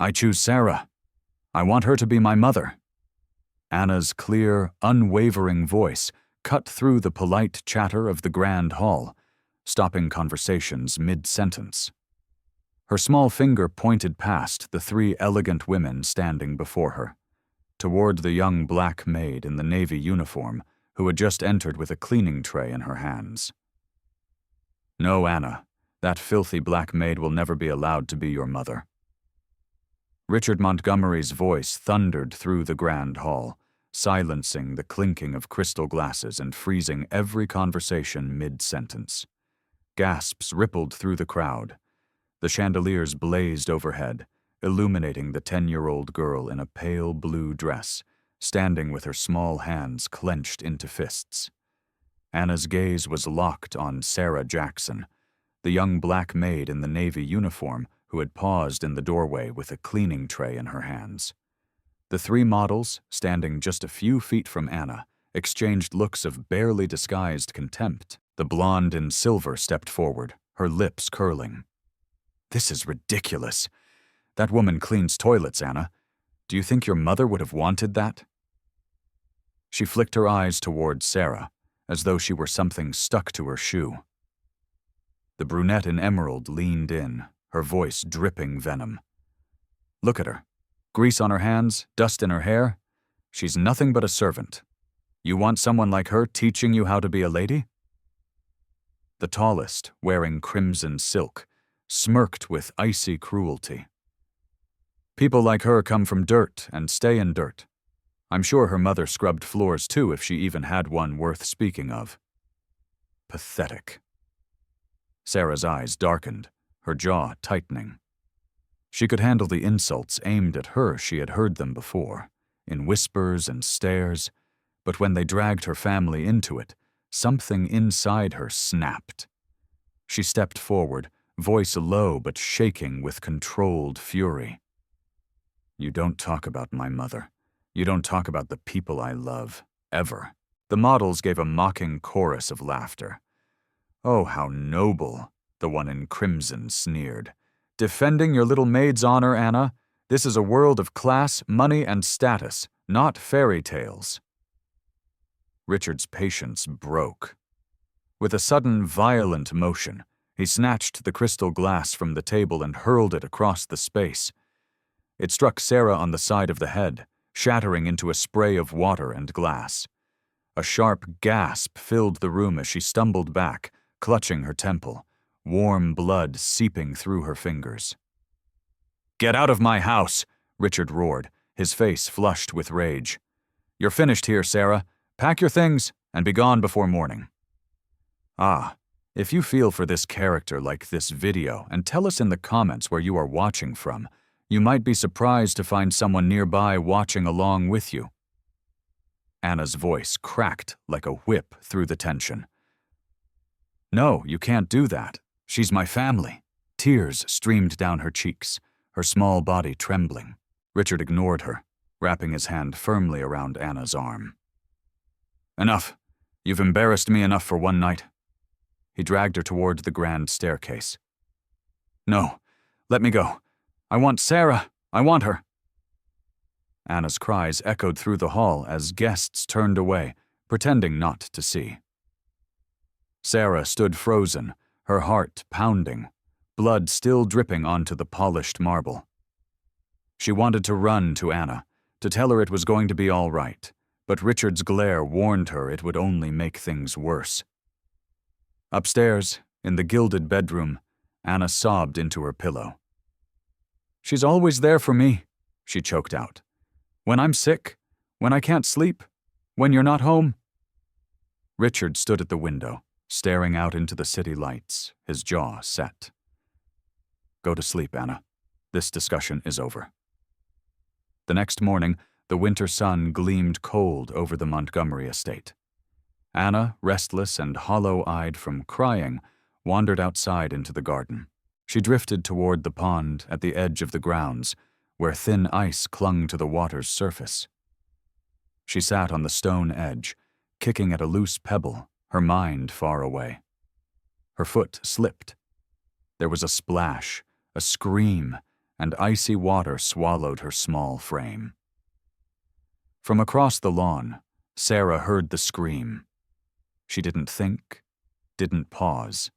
I choose Sarah. I want her to be my mother." Anna's clear, unwavering voice cut through the polite chatter of the grand hall, stopping conversations mid-sentence. Her small finger pointed past the three elegant women standing before her, toward the young black maid in the navy uniform who had just entered with a cleaning tray in her hands. "No, Anna, that filthy black maid will never be allowed to be your mother." Richard Montgomery's voice thundered through the grand hall, silencing the clinking of crystal glasses and freezing every conversation mid-sentence. Gasps rippled through the crowd. The chandeliers blazed overhead, illuminating the 10-year-old girl in a pale blue dress, standing with her small hands clenched into fists. Anna's gaze was locked on Sarah Jackson, the young black maid in the navy uniform who had paused in the doorway with a cleaning tray in her hands. The three models, standing just a few feet from Anna, exchanged looks of barely disguised contempt. The blonde in silver stepped forward, her lips curling. "This is ridiculous. That woman cleans toilets, Anna. Do you think your mother would have wanted that?" She flicked her eyes toward Sarah, as though she were something stuck to her shoe. The brunette in emerald leaned in, her voice dripping venom. "Look at her. Grease on her hands, dust in her hair. She's nothing but a servant. You want someone like her teaching you how to be a lady?" The tallest, wearing crimson silk, smirked with icy cruelty. "People like her come from dirt and stay in dirt. I'm sure her mother scrubbed floors too if she even had one worth speaking of." Pathetic. Sarah's eyes darkened, her jaw tightening. She could handle the insults aimed at her. She had heard them before, in whispers and stares, but when they dragged her family into it, something inside her snapped. She stepped forward, voice low but shaking with controlled fury. "You don't talk about my mother. You don't talk about the people I love, ever." The models gave a mocking chorus of laughter. "Oh, how noble," the one in crimson sneered. "Defending your little maid's honor, Anna? This is a world of class, money, and status, not fairy tales." Richard's patience broke. With a sudden, violent motion, he snatched the crystal glass from the table and hurled it across the space. It struck Sarah on the side of the head, shattering into a spray of water and glass. A sharp gasp filled the room as she stumbled back, clutching her temple, warm blood seeping through her fingers. "Get out of my house!" Richard roared, his face flushed with rage. "You're finished here, Sarah. Pack your things and be gone before morning." Ah, if you feel for this character, like this video and tell us in the comments where you are watching from. You might be surprised to find someone nearby watching along with you. Anna's voice cracked like a whip through the tension. "No, you can't do that. She's my family." Tears streamed down her cheeks, her small body trembling. Richard ignored her, wrapping his hand firmly around Anna's arm. "Enough. You've embarrassed me enough for one night." He dragged her toward the grand staircase. "No, let me go. I want Sarah. I want her." Anna's cries echoed through the hall as guests turned away, pretending not to see. Sarah stood frozen, her heart pounding, blood still dripping onto the polished marble. She wanted to run to Anna, to tell her it was going to be all right, but Richard's glare warned her it would only make things worse. Upstairs, in the gilded bedroom, Anna sobbed into her pillow. "She's always there for me," she choked out. "When I'm sick, when I can't sleep, when you're not home." Richard stood at the window, staring out into the city lights, his jaw set. "Go to sleep, Anna. This discussion is over." The next morning, the winter sun gleamed cold over the Montgomery estate. Anna, restless and hollow-eyed from crying, wandered outside into the garden. She drifted toward the pond at the edge of the grounds, where thin ice clung to the water's surface. She sat on the stone edge, kicking at a loose pebble, her mind far away. Her foot slipped. There was a splash, a scream, and icy water swallowed her small frame. From across the lawn, Sarah heard the scream. She didn't think, didn't pause.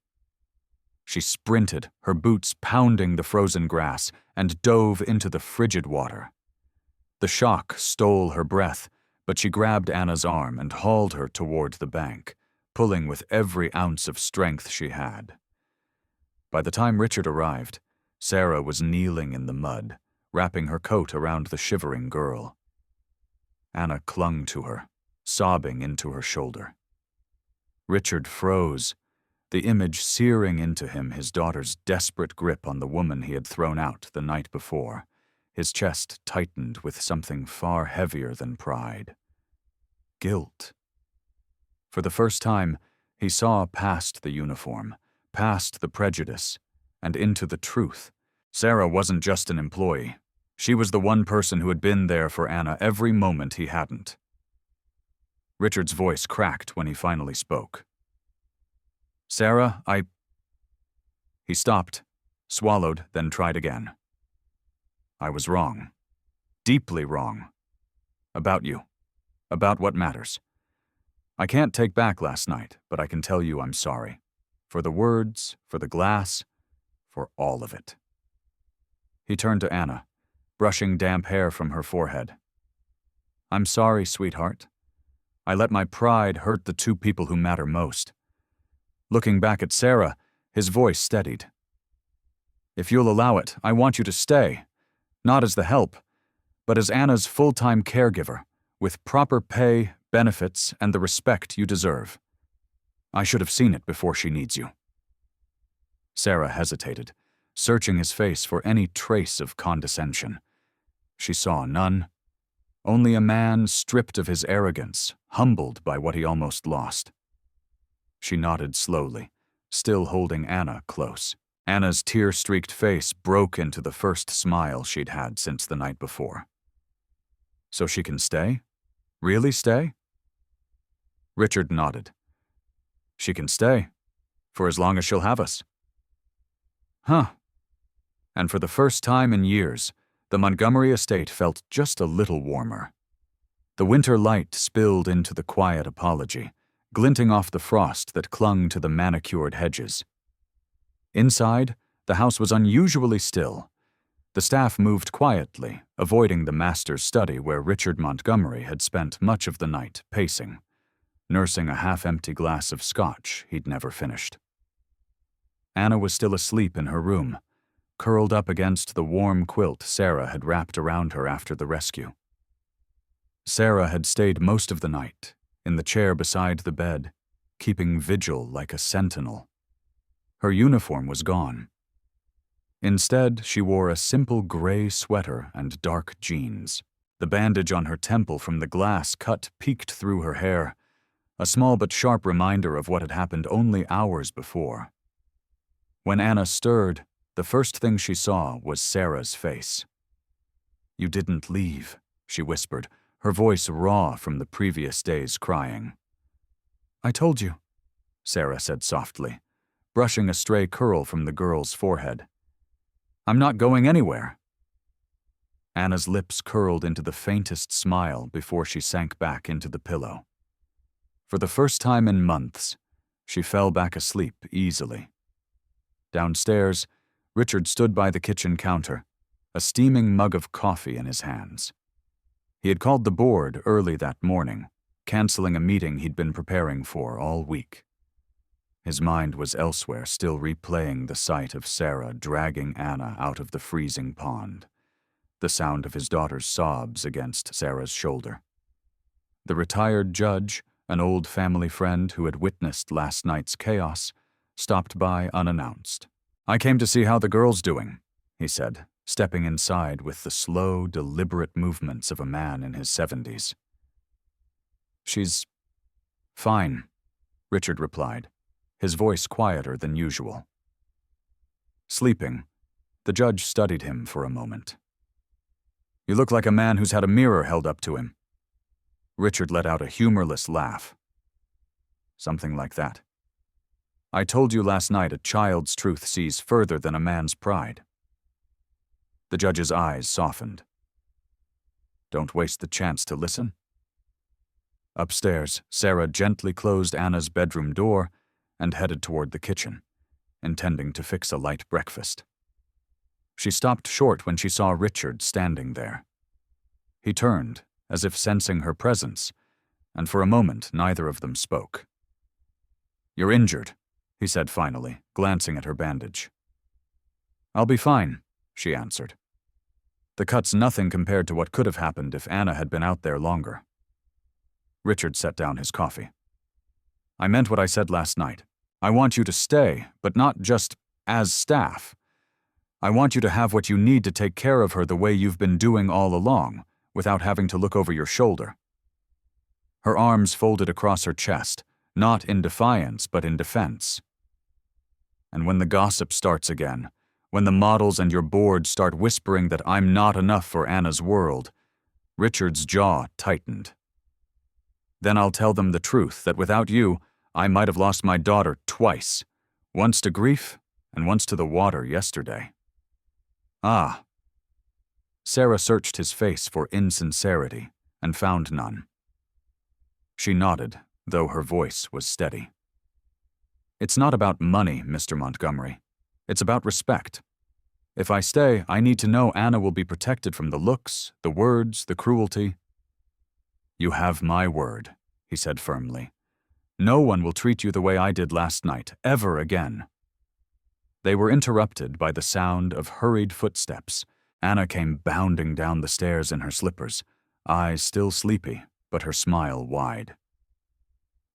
She sprinted, her boots pounding the frozen grass, and dove into the frigid water. The shock stole her breath, but she grabbed Anna's arm and hauled her toward the bank, pulling with every ounce of strength she had. By the time Richard arrived, Sarah was kneeling in the mud, wrapping her coat around the shivering girl. Anna clung to her, sobbing into her shoulder. Richard froze, the image searing into him his daughter's desperate grip on the woman he had thrown out the night before. His chest tightened with something far heavier than pride. Guilt. For the first time, he saw past the uniform, past the prejudice, and into the truth. Sarah wasn't just an employee. She was the one person who had been there for Anna every moment he hadn't. Richard's voice cracked when he finally spoke. "Sarah, He stopped, swallowed, then tried again. "I was wrong. Deeply wrong. About you. About what matters. I can't take back last night, but I can tell you I'm sorry. For the words, for the glass, for all of it." He turned to Anna, brushing damp hair from her forehead. "I'm sorry, sweetheart. I let my pride hurt the two people who matter most." Looking back at Sarah, his voice steadied. "If you'll allow it, I want you to stay. Not as the help, but as Anna's full-time caregiver, with proper pay, benefits, and the respect you deserve. I should have seen it before she needs you." Sarah hesitated, searching his face for any trace of condescension. She saw none. Only a man stripped of his arrogance, humbled by what he almost lost. She nodded slowly, still holding Anna close. Anna's tear-streaked face broke into the first smile she'd had since the night before. "So she can stay? Really stay?" Richard nodded. "She can stay, for as long as she'll have us." Huh. And for the first time in years, the Montgomery estate felt just a little warmer. The winter light spilled into the quiet apology, glinting off the frost that clung to the manicured hedges. Inside, the house was unusually still. The staff moved quietly, avoiding the master's study where Richard Montgomery had spent much of the night pacing, nursing a half-empty glass of scotch he'd never finished. Anna was still asleep in her room, curled up against the warm quilt Sarah had wrapped around her after the rescue. Sarah had stayed most of the night, in the chair beside the bed, keeping vigil like a sentinel. Her uniform was gone. Instead, she wore a simple gray sweater and dark jeans. The bandage on her temple from the glass cut peeked through her hair, a small but sharp reminder of what had happened only hours before. When Anna stirred, the first thing she saw was Sarah's face. "You didn't leave," she whispered, her voice raw from the previous day's crying. "I told you," Sarah said softly, brushing a stray curl from the girl's forehead. "I'm not going anywhere." Anna's lips curled into the faintest smile before she sank back into the pillow. For the first time in months, she fell back asleep easily. Downstairs, Richard stood by the kitchen counter, a steaming mug of coffee in his hands. He had called the board early that morning, canceling a meeting he'd been preparing for all week. His mind was elsewhere, still replaying the sight of Sarah dragging Anna out of the freezing pond, the sound of his daughter's sobs against Sarah's shoulder. The retired judge, an old family friend who had witnessed last night's chaos, stopped by unannounced. "I came to see how the girl's doing," he said, stepping inside with the slow, deliberate movements of a man in his 70s. "She's fine," Richard replied, his voice quieter than usual. Sleeping, the judge studied him for a moment. "You look like a man who's had a mirror held up to him." Richard let out a humorless laugh. "Something like that. I told you last night a child's truth sees further than a man's pride." The judge's eyes softened. Don't waste the chance to listen. Upstairs, Sarah gently closed Anna's bedroom door and headed toward the kitchen, intending to fix a light breakfast. She stopped short when she saw Richard standing there. He turned, as if sensing her presence, and for a moment neither of them spoke. "You're injured," he said finally, glancing at her bandage. "I'll be fine," she answered. The cut's nothing compared to what could have happened if Anna had been out there longer. Richard set down his coffee. "I meant what I said last night. I want you to stay, but not just as staff. I want you to have what you need to take care of her the way you've been doing all along, without having to look over your shoulder." Her arms folded across her chest, not in defiance but in defense. "And when the gossip starts again, when the models and your board start whispering that I'm not enough for Anna's world," Richard's jaw tightened. "Then I'll tell them the truth, that without you, I might have lost my daughter twice, once to grief and once to the water yesterday." "Ah." Sarah searched his face for insincerity and found none. She nodded, though her voice was steady. "It's not about money, Mr. Montgomery. It's about respect. If I stay, I need to know Anna will be protected from the looks, the words, the cruelty." "You have my word," he said firmly. "No one will treat you the way I did last night, ever again." They were interrupted by the sound of hurried footsteps. Anna came bounding down the stairs in her slippers, eyes still sleepy, but her smile wide.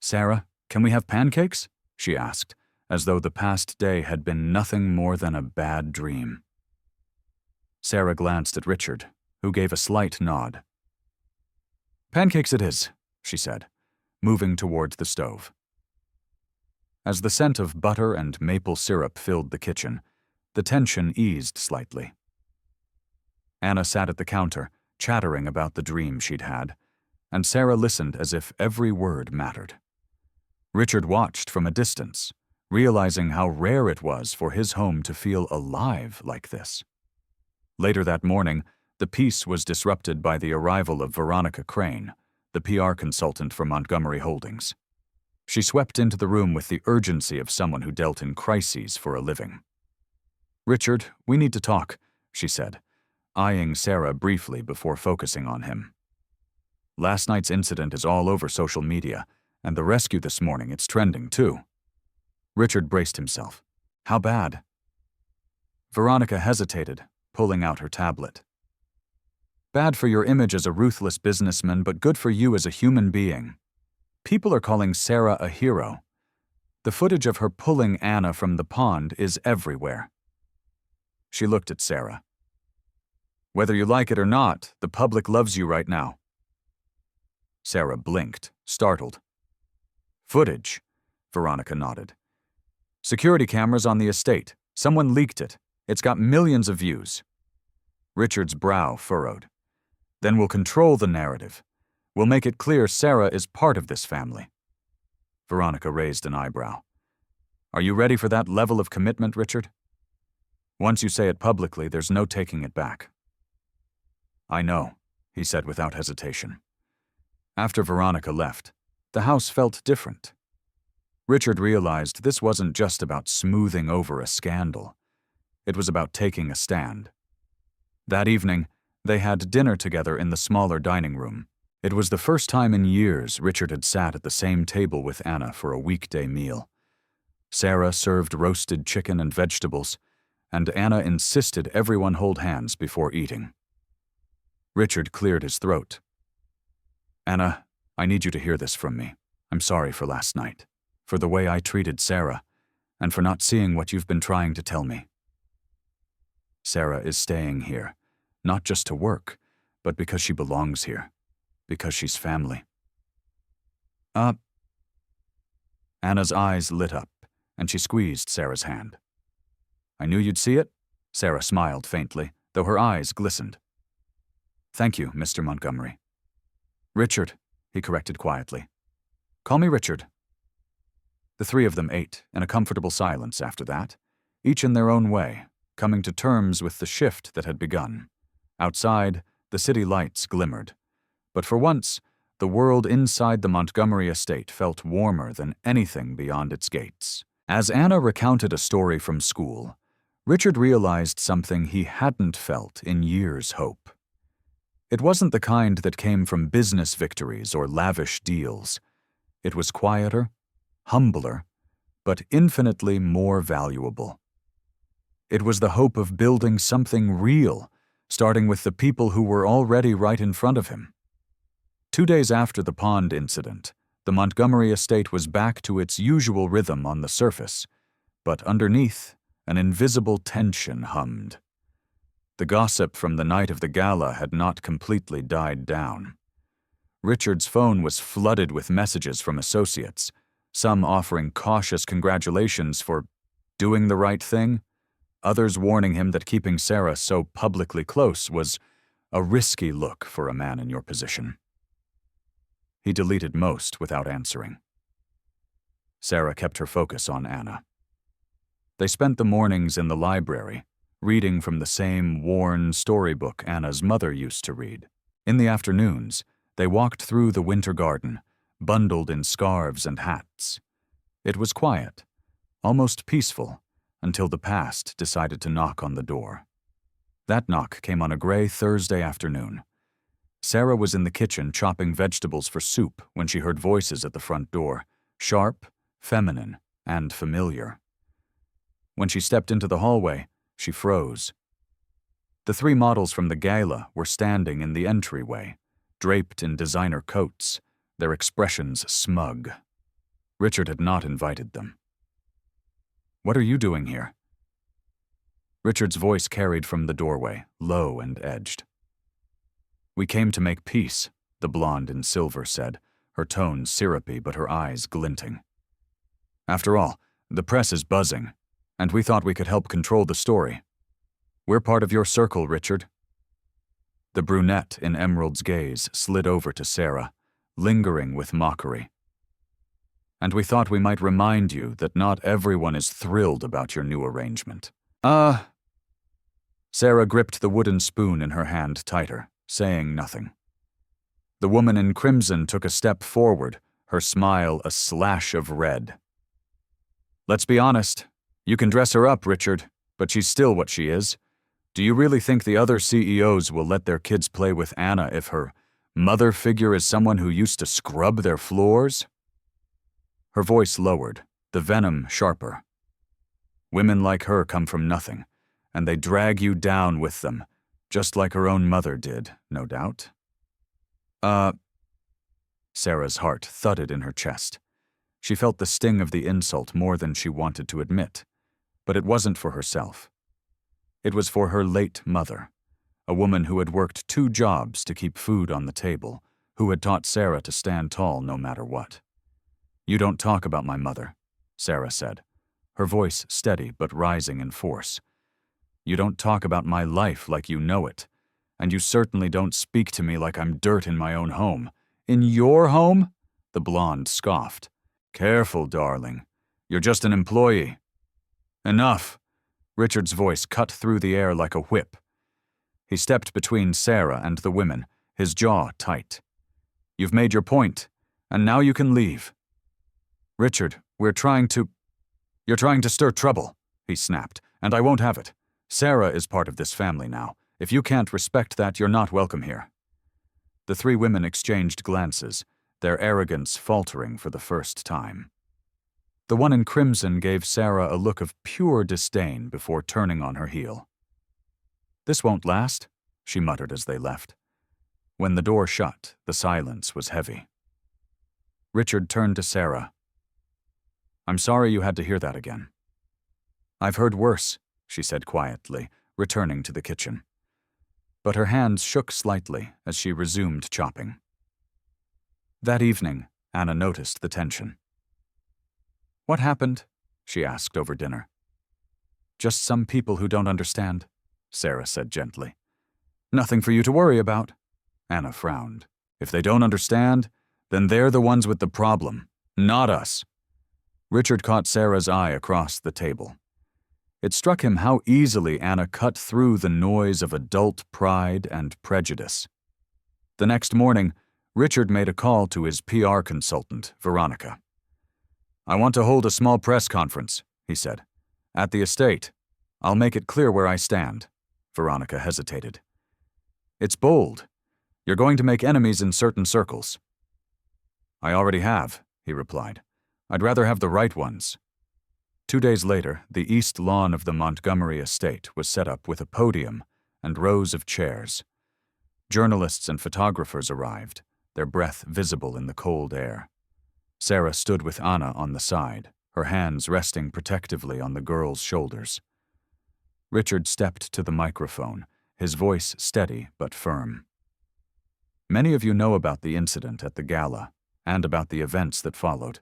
"Sarah, can we have pancakes?" she asked, as though the past day had been nothing more than a bad dream. Sarah glanced at Richard, who gave a slight nod. "Pancakes it is," she said, moving towards the stove. As the scent of butter and maple syrup filled the kitchen, the tension eased slightly. Anna sat at the counter, chattering about the dream she'd had, and Sarah listened as if every word mattered. Richard watched from a distance, realizing how rare it was for his home to feel alive like this. Later that morning, the peace was disrupted by the arrival of Veronica Crane, the PR consultant for Montgomery Holdings. She swept into the room with the urgency of someone who dealt in crises for a living. "Richard, we need to talk," she said, eyeing Sarah briefly before focusing on him. "Last night's incident is all over social media, and the rescue this morning, it's trending too." Richard braced himself. "How bad?" Veronica hesitated, pulling out her tablet. "Bad for your image as a ruthless businessman, but good for you as a human being. People are calling Sarah a hero. The footage of her pulling Anna from the pond is everywhere." She looked at Sarah. "Whether you like it or not, the public loves you right now." Sarah blinked, startled. "Footage," Veronica nodded. "Security cameras on the estate. Someone leaked it. It's got millions of views." Richard's brow furrowed. "Then we'll control the narrative. We'll make it clear Sarah is part of this family." Veronica raised an eyebrow. "Are you ready for that level of commitment, Richard? Once you say it publicly, there's no taking it back." "I know," he said without hesitation. After Veronica left, the house felt different. Richard realized this wasn't just about smoothing over a scandal. It was about taking a stand. That evening, they had dinner together in the smaller dining room. It was the first time in years Richard had sat at the same table with Anna for a weekday meal. Sarah served roasted chicken and vegetables, and Anna insisted everyone hold hands before eating. Richard cleared his throat. "Anna, I need you to hear this from me. I'm sorry for last night, for the way I treated Sarah, and for not seeing what you've been trying to tell me. Sarah is staying here, not just to work, but because she belongs here, because she's family." Anna's eyes lit up, and she squeezed Sarah's hand. "I knew you'd see it," Sarah smiled faintly, though her eyes glistened. "Thank you, Mr. Montgomery." "Richard," he corrected quietly. "Call me Richard." The three of them ate in a comfortable silence after that, each in their own way, coming to terms with the shift that had begun. Outside, the city lights glimmered. But for once, the world inside the Montgomery estate felt warmer than anything beyond its gates. As Anna recounted a story from school, Richard realized something he hadn't felt in years' hope. It wasn't the kind that came from business victories or lavish deals. It was quieter, humbler, but infinitely more valuable. It was the hope of building something real, starting with the people who were already right in front of him. 2 days after the pond incident, the Montgomery estate was back to its usual rhythm on the surface, but underneath, an invisible tension hummed. The gossip from the night of the gala had not completely died down. Richard's phone was flooded with messages from associates, some offering cautious congratulations for doing the right thing, others warning him that keeping Sarah so publicly close was a risky look for a man in your position. He deleted most without answering. Sarah kept her focus on Anna. They spent the mornings in the library, reading from the same worn storybook Anna's mother used to read. In the afternoons, they walked through the winter garden, bundled in scarves and hats. It was quiet, almost peaceful, until the past decided to knock on the door. That knock came on a gray Thursday afternoon. Sarah was in the kitchen chopping vegetables for soup when she heard voices at the front door, sharp, feminine, and familiar. When she stepped into the hallway, she froze. The 3 models from the gala were standing in the entryway, draped in designer coats, their expressions smug. Richard had not invited them. "What are you doing here?" Richard's voice carried from the doorway, low and edged. "We came to make peace," the blonde in silver said, her tone syrupy but her eyes glinting. "After all, the press is buzzing, and we thought we could help control the story. We're part of your circle, Richard." The brunette in Emerald's gaze slid over to Sarah, lingering with mockery. "And we thought we might remind you that not everyone is thrilled about your new arrangement." Sarah gripped the wooden spoon in her hand tighter, saying nothing. The woman in crimson took a step forward, her smile a slash of red. "Let's be honest. You can dress her up, Richard, but she's still what she is. Do you really think the other CEOs will let their kids play with Anna if her mother figure is someone who used to scrub their floors?" Her voice lowered, the venom sharper. "Women like her come from nothing, and they drag you down with them, just like her own mother did, no doubt." Sarah's heart thudded in her chest. She felt the sting of the insult more than she wanted to admit, but it wasn't for herself. It was for her late mother, a woman who had worked 2 jobs to keep food on the table, who had taught Sarah to stand tall no matter what. "You don't talk about my mother," Sarah said, her voice steady but rising in force. "You don't talk about my life like you know it, and you certainly don't speak to me like I'm dirt in my own home." "In your home?" the blonde scoffed. "Careful, darling. You're just an employee." "Enough." Richard's voice cut through the air like a whip. He stepped between Sarah and the women, his jaw tight. "You've made your point, and now you can leave." "Richard, you're trying to stir trouble," he snapped, "and I won't have it. Sarah is part of this family now. If you can't respect that, you're not welcome here." The 3 women exchanged glances, their arrogance faltering for the first time. The one in crimson gave Sarah a look of pure disdain before turning on her heel. "This won't last," she muttered as they left. When the door shut, the silence was heavy. Richard turned to Sarah. "I'm sorry you had to hear that again." "I've heard worse," she said quietly, returning to the kitchen. But her hands shook slightly as she resumed chopping. That evening, Anna noticed the tension. "What happened?" she asked over dinner. "Just some people who don't understand," Sarah said gently. "Nothing for you to worry about." Anna frowned. "If they don't understand, then they're the ones with the problem, not us." Richard caught Sarah's eye across the table. It struck him how easily Anna cut through the noise of adult pride and prejudice. The next morning, Richard made a call to his PR consultant, Veronica. "I want to hold a small press conference," he said. "At the estate. I'll make it clear where I stand." Veronica hesitated. "It's bold. You're going to make enemies in certain circles." "I already have," he replied. "I'd rather have the right ones." 2 days later, the east lawn of the Montgomery estate was set up with a podium and rows of chairs. Journalists and photographers arrived, their breath visible in the cold air. Sarah stood with Anna on the side, her hands resting protectively on the girl's shoulders. Richard stepped to the microphone, his voice steady but firm. "Many of you know about the incident at the gala and about the events that followed.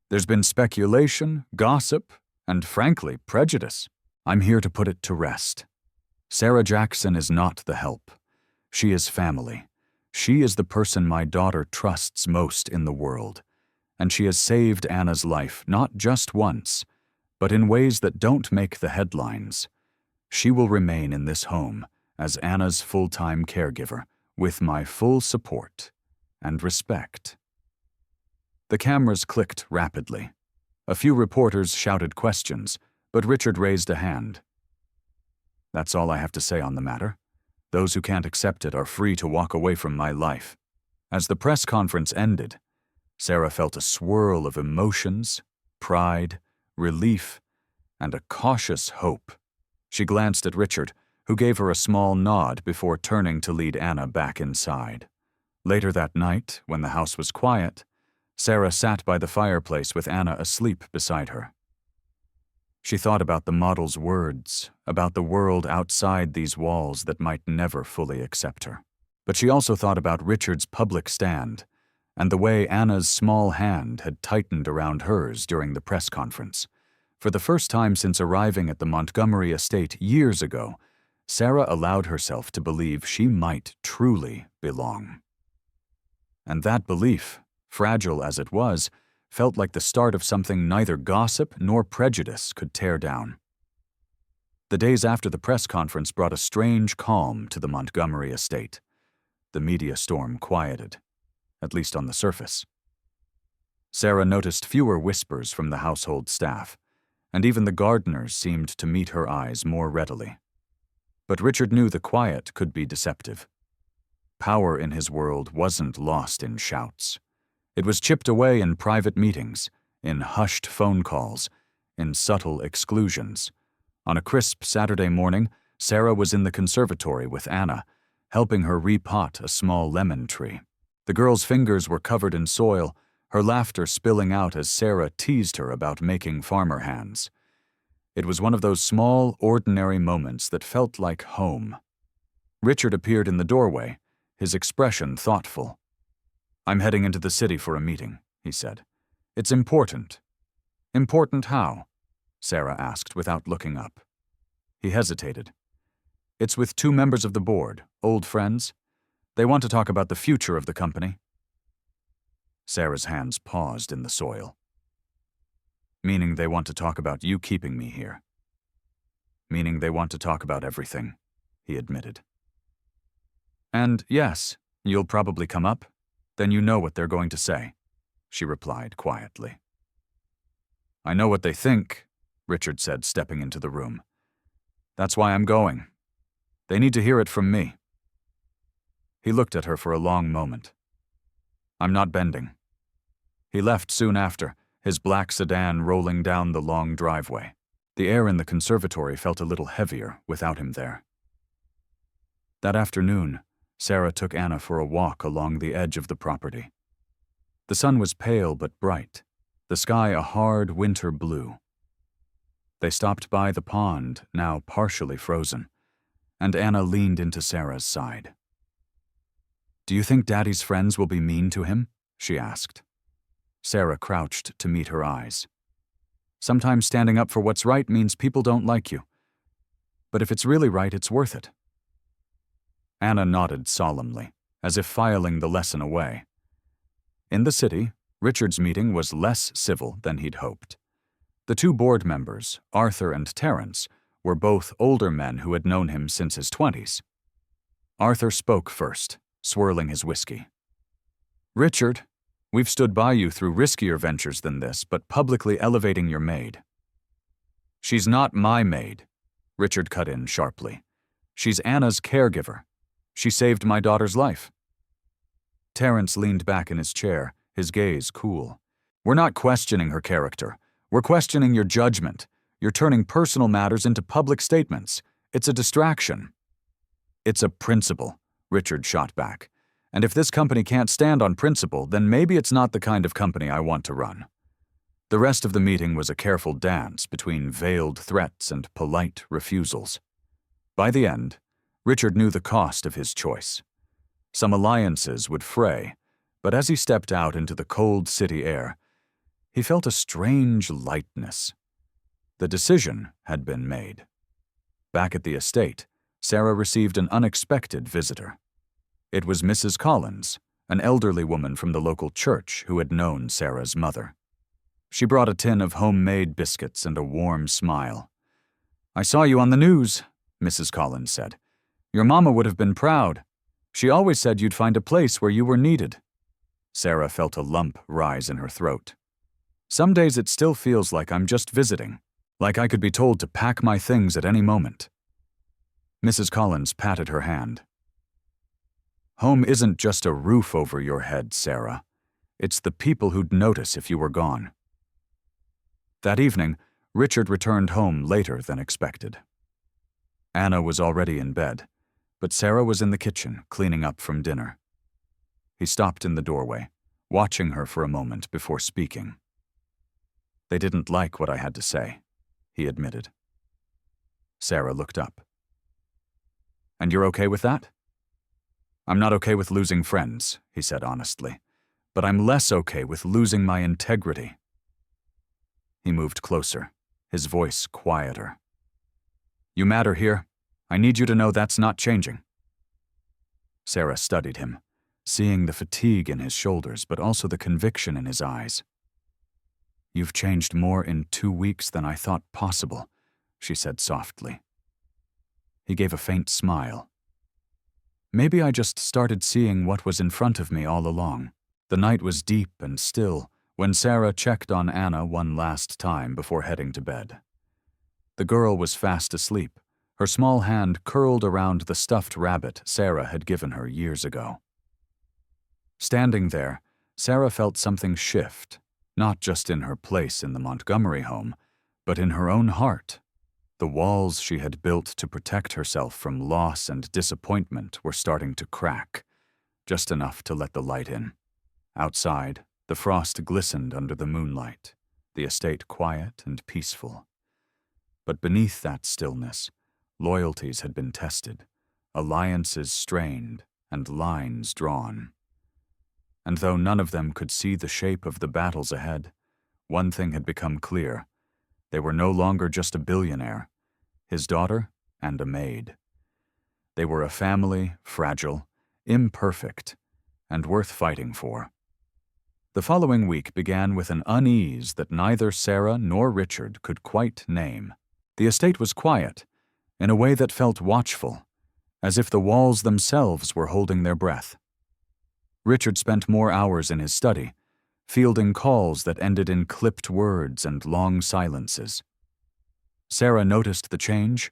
There's been speculation, gossip, and frankly, prejudice. I'm here to put it to rest. Sarah Jackson is not the help. She is family. She is the person my daughter trusts most in the world. And she has saved Anna's life not just once, but in ways that don't make the headlines. She will remain in this home as Anna's full-time caregiver, with my full support and respect." The cameras clicked rapidly. A few reporters shouted questions, but Richard raised a hand. "That's all I have to say on the matter. Those who can't accept it are free to walk away from my life." As the press conference ended, Sarah felt a swirl of emotions, pride, relief, and a cautious hope. She glanced at Richard, who gave her a small nod before turning to lead Anna back inside. Later that night, when the house was quiet, Sarah sat by the fireplace with Anna asleep beside her. She thought about the model's words, about the world outside these walls that might never fully accept her. But she also thought about Richard's public stand, and the way Anna's small hand had tightened around hers during the press conference. For the first time since arriving at the Montgomery estate years ago, Sarah allowed herself to believe she might truly belong. And that belief, fragile as it was, felt like the start of something neither gossip nor prejudice could tear down. The days after the press conference brought a strange calm to the Montgomery estate. The media storm quieted, at least on the surface. Sarah noticed fewer whispers from the household staff, and even the gardeners seemed to meet her eyes more readily. But Richard knew the quiet could be deceptive. Power in his world wasn't lost in shouts. It was chipped away in private meetings, in hushed phone calls, in subtle exclusions. On a crisp Saturday morning, Sarah was in the conservatory with Anna, helping her repot a small lemon tree. The girl's fingers were covered in soil, her laughter spilling out as Sarah teased her about making farmer hands. It was one of those small, ordinary moments that felt like home. Richard appeared in the doorway, his expression thoughtful. "I'm heading into the city for a meeting," he said. "It's important." "Important how?" Sarah asked without looking up. He hesitated. "It's with 2 members of the board, old friends. They want to talk about the future of the company." Sarah's hands paused in the soil. "Meaning they want to talk about you keeping me here." "Meaning they want to talk about everything," he admitted. "And yes, you'll probably come up. Then you know what they're going to say," she replied quietly. "I know what they think," Richard said, stepping into the room. "That's why I'm going. They need to hear it from me." He looked at her for a long moment. "I'm not bending." He left soon after, his black sedan rolling down the long driveway. The air in the conservatory felt a little heavier without him there. That afternoon, Sarah took Anna for a walk along the edge of the property. The sun was pale but bright, the sky a hard winter blue. They stopped by the pond, now partially frozen, and Anna leaned into Sarah's side. "Do you think Daddy's friends will be mean to him?" she asked. Sarah crouched to meet her eyes. "Sometimes standing up for what's right means people don't like you. But if it's really right, it's worth it." Anna nodded solemnly, as if filing the lesson away. In the city, Richard's meeting was less civil than he'd hoped. The two board members, Arthur and Terence, were both older men who had known him since his 20s. Arthur spoke first, swirling his whiskey. "Richard, we've stood by you through riskier ventures than this, but publicly elevating your maid." "She's not my maid," Richard cut in sharply. "She's Anna's caregiver. She saved my daughter's life." Terence leaned back in his chair, his gaze cool. "We're not questioning her character. We're questioning your judgment. You're turning personal matters into public statements. It's a distraction." "It's a principle," Richard shot back. "And if this company can't stand on principle, then maybe it's not the kind of company I want to run." The rest of the meeting was a careful dance between veiled threats and polite refusals. By the end, Richard knew the cost of his choice. Some alliances would fray, but as he stepped out into the cold city air, he felt a strange lightness. The decision had been made. Back at the estate, Sarah received an unexpected visitor. It was Mrs. Collins, an elderly woman from the local church who had known Sarah's mother. She brought a tin of homemade biscuits and a warm smile. "I saw you on the news," Mrs. Collins said. "Your mama would have been proud. She always said you'd find a place where you were needed." Sarah felt a lump rise in her throat. "Some days it still feels like I'm just visiting, like I could be told to pack my things at any moment." Mrs. Collins patted her hand. "Home isn't just a roof over your head, Sarah. It's the people who'd notice if you were gone." That evening, Richard returned home later than expected. Anna was already in bed, but Sarah was in the kitchen, cleaning up from dinner. He stopped in the doorway, watching her for a moment before speaking. "They didn't like what I had to say," he admitted. Sarah looked up. "And you're okay with that?" "I'm not okay with losing friends," he said honestly, "but I'm less okay with losing my integrity." He moved closer, his voice quieter. "You matter here. I need you to know that's not changing." Sarah studied him, seeing the fatigue in his shoulders but also the conviction in his eyes. "You've changed more in 2 weeks than I thought possible," she said softly. He gave a faint smile. "Maybe I just started seeing what was in front of me all along." The night was deep and still when Sarah checked on Anna one last time before heading to bed. The girl was fast asleep, her small hand curled around the stuffed rabbit Sarah had given her years ago. Standing there, Sarah felt something shift, not just in her place in the Montgomery home, but in her own heart. The walls she had built to protect herself from loss and disappointment were starting to crack, just enough to let the light in. Outside, the frost glistened under the moonlight, the estate quiet and peaceful. But beneath that stillness, loyalties had been tested, alliances strained, and lines drawn. And though none of them could see the shape of the battles ahead, one thing had become clear. They were no longer just a billionaire, his daughter, and a maid. They were a family, fragile, imperfect, and worth fighting for. The following week began with an unease that neither Sarah nor Richard could quite name. The estate was quiet, in a way that felt watchful, as if the walls themselves were holding their breath. Richard spent more hours in his study, fielding calls that ended in clipped words and long silences. Sarah noticed the change,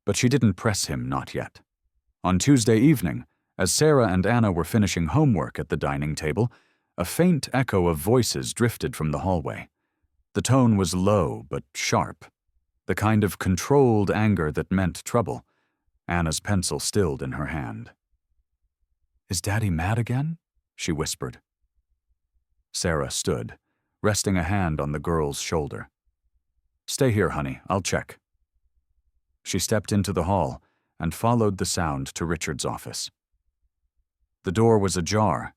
but she didn't press him not yet. On Tuesday evening, as Sarah and Anna were finishing homework at the dining table, a faint echo of voices drifted from the hallway. The tone was low but sharp, the kind of controlled anger that meant trouble. Anna's pencil stilled in her hand. "Is Daddy mad again?" she whispered. Sarah stood, resting a hand on the girl's shoulder. "Stay here, honey, I'll check." She stepped into the hall and followed the sound to Richard's office. The door was ajar,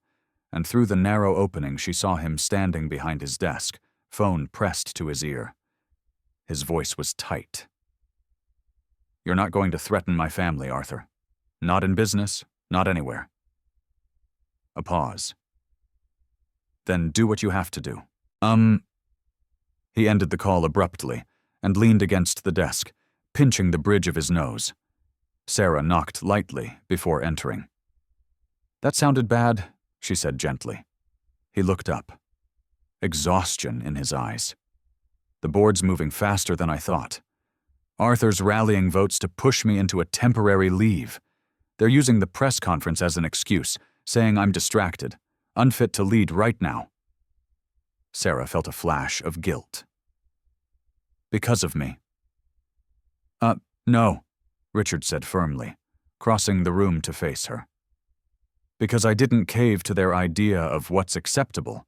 and through the narrow opening she saw him standing behind his desk, phone pressed to his ear. His voice was tight. "You're not going to threaten my family, Arthur. Not in business, not anywhere." A pause. "Then do what you have to do." He ended the call abruptly and leaned against the desk, pinching the bridge of his nose. Sarah knocked lightly before entering. "That sounded bad," she said gently. He looked up, exhaustion in his eyes. "The board's moving faster than I thought. Arthur's rallying votes to push me into a temporary leave. They're using the press conference as an excuse, saying I'm distracted, unfit to lead right now." Sarah felt a flash of guilt. "Because of me?" No," Richard said firmly, crossing the room to face her. "Because I didn't cave to their idea of what's acceptable.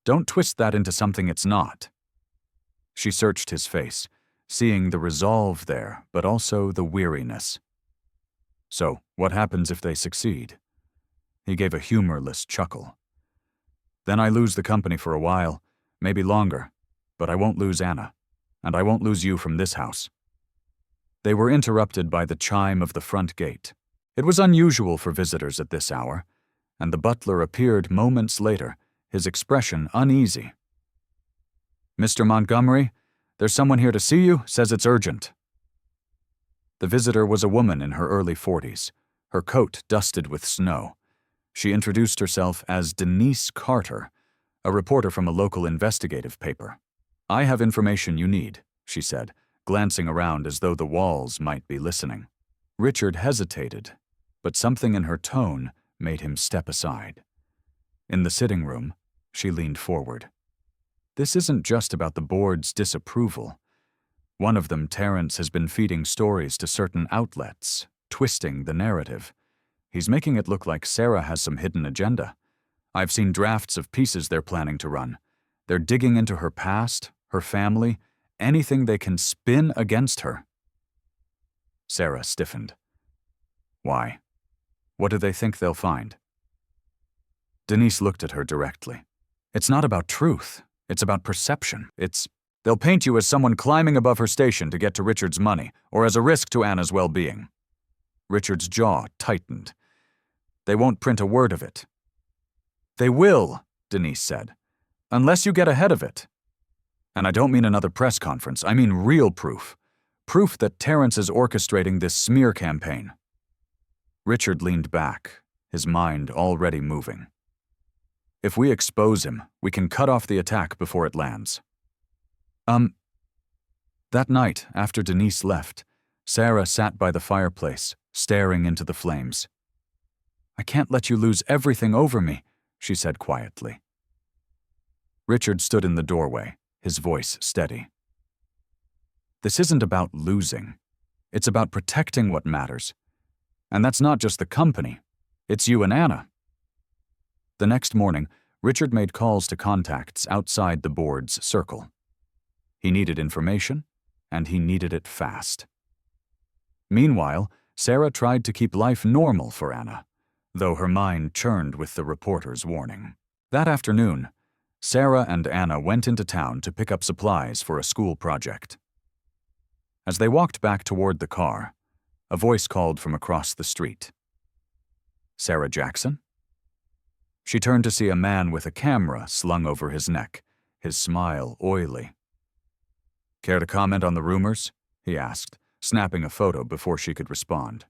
Don't twist that into something it's not." She searched his face, seeing the resolve there, but also the weariness. "So, what happens if they succeed?" He gave a humorless chuckle. "Then I lose the company for a while, maybe longer, but I won't lose Anna, and I won't lose you from this house." They were interrupted by the chime of the front gate. It was unusual for visitors at this hour, and the butler appeared moments later, his expression uneasy. "Mr. Montgomery, there's someone here to see you, says it's urgent." The visitor was a woman in her early 40s, her coat dusted with snow. She introduced herself as Denise Carter, a reporter from a local investigative paper. "I have information you need," she said, glancing around as though the walls might be listening. Richard hesitated, but something in her tone made him step aside. In the sitting room, she leaned forward. "This isn't just about the board's disapproval. One of them, Terrence, has been feeding stories to certain outlets, twisting the narrative. He's making it look like Sarah has some hidden agenda. I've seen drafts of pieces they're planning to run. They're digging into her past, her family, anything they can spin against her." Sarah stiffened. "Why? What do they think they'll find?" Denise looked at her directly. "It's not about truth. It's about perception. They'll paint you as someone climbing above her station to get to Richard's money, or as a risk to Anna's well-being." Richard's jaw tightened. "They won't print a word of it." "They will," Denise said, "unless you get ahead of it. And I don't mean another press conference, I mean real proof. Proof that Terrence is orchestrating this smear campaign." Richard leaned back, his mind already moving. "If we expose him, we can cut off the attack before it lands." That night, after Denise left, Sarah sat by the fireplace, staring into the flames. "I can't let you lose everything over me," she said quietly. Richard stood in the doorway, his voice steady. "This isn't about losing. It's about protecting what matters. And that's not just the company. It's you and Anna." The next morning, Richard made calls to contacts outside the board's circle. He needed information, and he needed it fast. Meanwhile, Sarah tried to keep life normal for Anna, though her mind churned with the reporter's warning. That afternoon, Sarah and Anna went into town to pick up supplies for a school project. As they walked back toward the car, a voice called from across the street. "Sarah Jackson?" She turned to see a man with a camera slung over his neck, his smile oily. "Care to comment on the rumors?" he asked, snapping a photo before she could respond.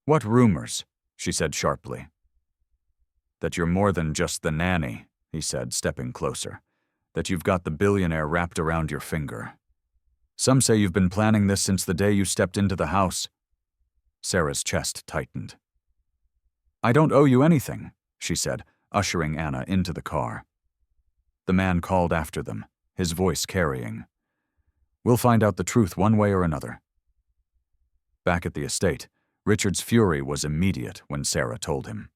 "What rumors?" she said sharply. "That you're more than just the nanny," he said, stepping closer. "That you've got the billionaire wrapped around your finger. Some say you've been planning this since the day you stepped into the house." Sarah's chest tightened. "I don't owe you anything," she said, ushering Anna into the car. The man called after them, his voice carrying. "We'll find out the truth one way or another." Back at the estate, Richard's fury was immediate when Sarah told him.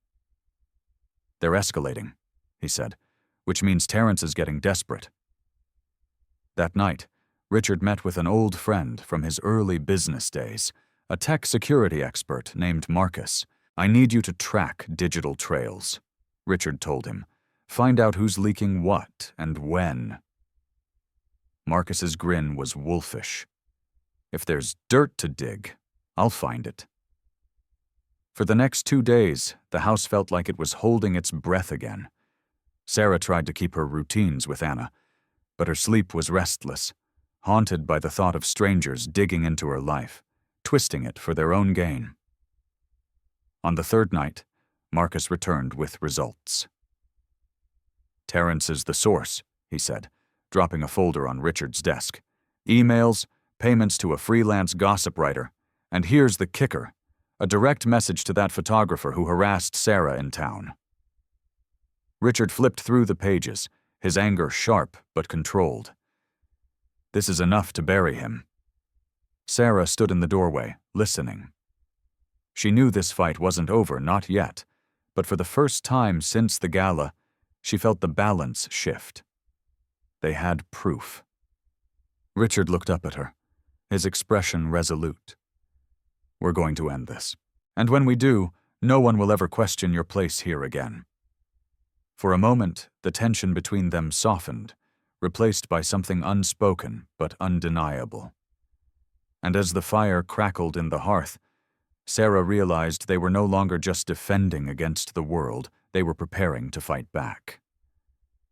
"They're escalating," he said, "which means Terrence is getting desperate." That night, Richard met with an old friend from his early business days, a tech security expert named Marcus. "I need you to track digital trails," Richard told him. "Find out who's leaking what and when." Marcus's grin was wolfish. "If there's dirt to dig, I'll find it." For the next 2 days, the house felt like it was holding its breath again. Sarah tried to keep her routines with Anna. But her sleep was restless, haunted by the thought of strangers digging into her life, twisting it for their own gain. On the third night, Marcus returned with results. "Terrence is the source," he said, dropping a folder on Richard's desk. "Emails, payments to a freelance gossip writer, and here's the kicker, a direct message to that photographer who harassed Sarah in town." Richard flipped through the pages, his anger sharp but controlled. This is enough to bury him. Sarah stood in the doorway, listening. She knew this fight wasn't over, not yet, but for the first time since the gala, she felt the balance shift. They had proof. Richard looked up at her, his expression resolute. "We're going to end this. And when we do, no one will ever question your place here again." For a moment, the tension between them softened, replaced by something unspoken but undeniable. And as the fire crackled in the hearth, Sarah realized they were no longer just defending against the world, they were preparing to fight back.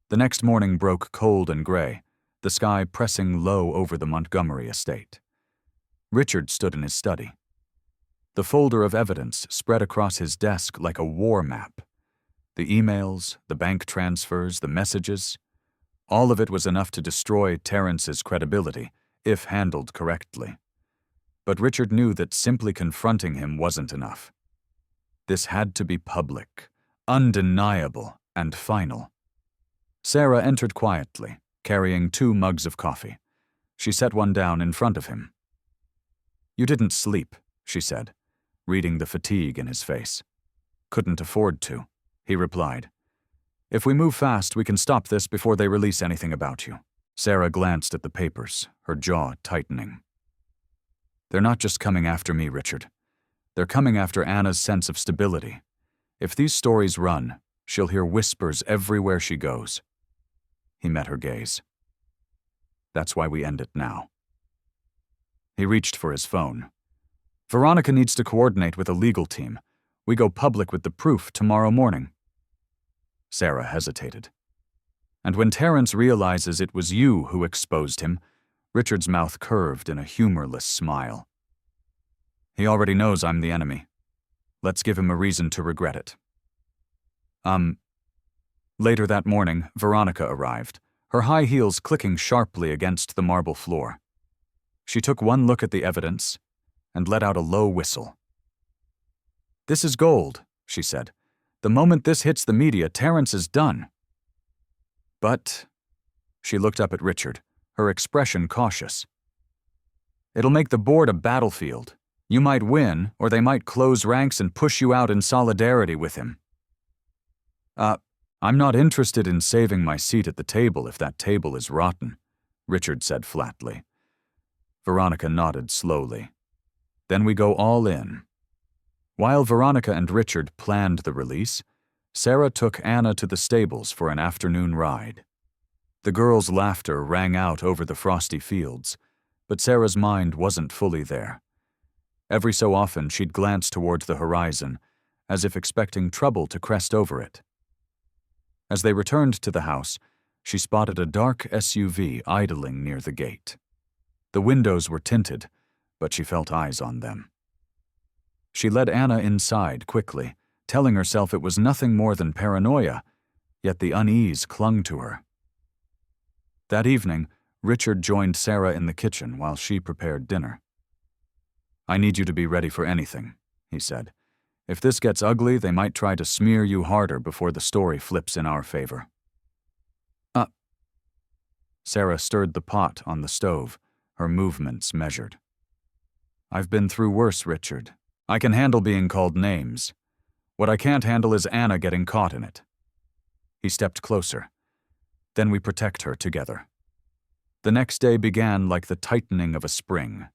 The next morning broke cold and gray, the sky pressing low over the Montgomery estate. Richard stood in his study. The folder of evidence spread across his desk like a war map. The emails, the bank transfers, the messages, all of it was enough to destroy Terrence's credibility, if handled correctly. But Richard knew that simply confronting him wasn't enough. This had to be public, undeniable, and final. Sarah entered quietly, carrying 2 mugs of coffee. She set one down in front of him. "You didn't sleep," she said, reading the fatigue in his face. "Couldn't afford to," he replied. "If we move fast, we can stop this before they release anything about you." Sarah glanced at the papers, her jaw tightening. "They're not just coming after me, Richard. They're coming after Anna's sense of stability. If these stories run, she'll hear whispers everywhere she goes." He met her gaze. "That's why we end it now." He reached for his phone. "Veronica needs to coordinate with a legal team. We go public with the proof tomorrow morning." Sarah hesitated. "And when Terrence realizes it was you who exposed him," Richard's mouth curved in a humorless smile. "He already knows I'm the enemy. Let's give him a reason to regret it." Later that morning, Veronica arrived, her high heels clicking sharply against the marble floor. She took one look at the evidence and let out a low whistle. "This is gold," she said. "The moment this hits the media, Terrence is done." "But," she looked up at Richard, her expression cautious. "It'll make the board a battlefield. You might win, or they might close ranks and push you out in solidarity with him." I'm not interested in saving my seat at the table if that table is rotten," Richard said flatly. Veronica nodded slowly. "Then we go all in." While Veronica and Richard planned the release, Sarah took Anna to the stables for an afternoon ride. The girls' laughter rang out over the frosty fields, but Sarah's mind wasn't fully there. Every so often she'd glance toward the horizon, as if expecting trouble to crest over it. As they returned to the house, she spotted a dark SUV idling near the gate. The windows were tinted, but she felt eyes on them. She led Anna inside quickly, telling herself it was nothing more than paranoia, yet the unease clung to her. That evening, Richard joined Sarah in the kitchen while she prepared dinner. "I need you to be ready for anything," he said. "If this gets ugly, they might try to smear you harder before the story flips in our favor." Sarah stirred the pot on the stove, her movements measured. "I've been through worse, Richard. I can handle being called names. What I can't handle is Anna getting caught in it." He stepped closer. "Then we protect her together." The next day began like the tightening of a spring.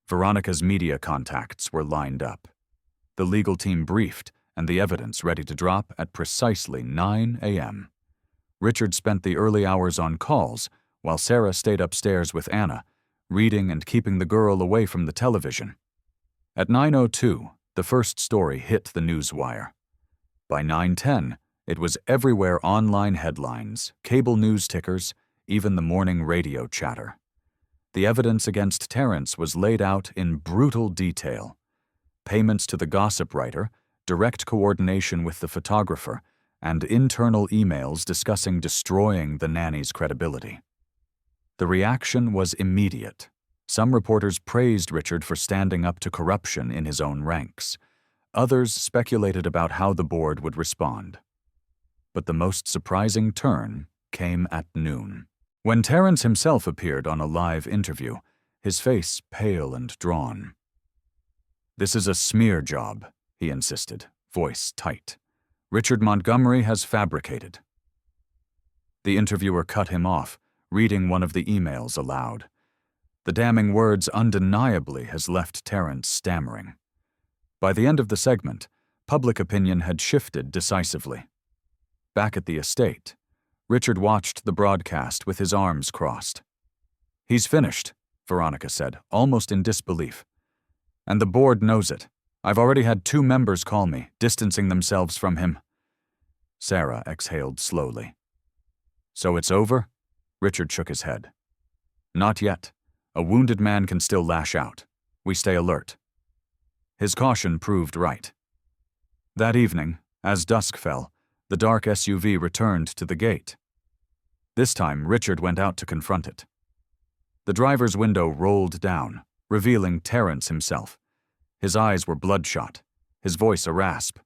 Veronica's media contacts were lined up. The legal team briefed, and the evidence ready to drop at precisely 9 a.m. Richard spent the early hours on calls, while Sarah stayed upstairs with Anna, reading and keeping the girl away from the television. At 9:02, the first story hit the newswire. By 9:10, it was everywhere: online headlines, cable news tickers, even the morning radio chatter. The evidence against Terence was laid out in brutal detail. Payments to the gossip writer, direct coordination with the photographer, and internal emails discussing destroying the nanny's credibility. The reaction was immediate. Some reporters praised Richard for standing up to corruption in his own ranks. Others speculated about how the board would respond. But the most surprising turn came at noon. When Terence himself appeared on a live interview, his face pale and drawn. "This is a smear job," he insisted, voice tight. "Richard Montgomery has fabricated." The interviewer cut him off, reading one of the emails aloud. The damning words undeniably has left Terence stammering. By the end of the segment, public opinion had shifted decisively. Back at the estate, Richard watched the broadcast with his arms crossed. "He's finished," Veronica said, almost in disbelief. "And the board knows it. I've already had 2 members call me, distancing themselves from him." Sarah exhaled slowly. "So it's over?" Richard shook his head. "Not yet. A wounded man can still lash out. We stay alert." His caution proved right. That evening, as dusk fell, the dark SUV returned to the gate. This time, Richard went out to confront it. The driver's window rolled down, revealing Terence himself. His eyes were bloodshot, his voice a rasp.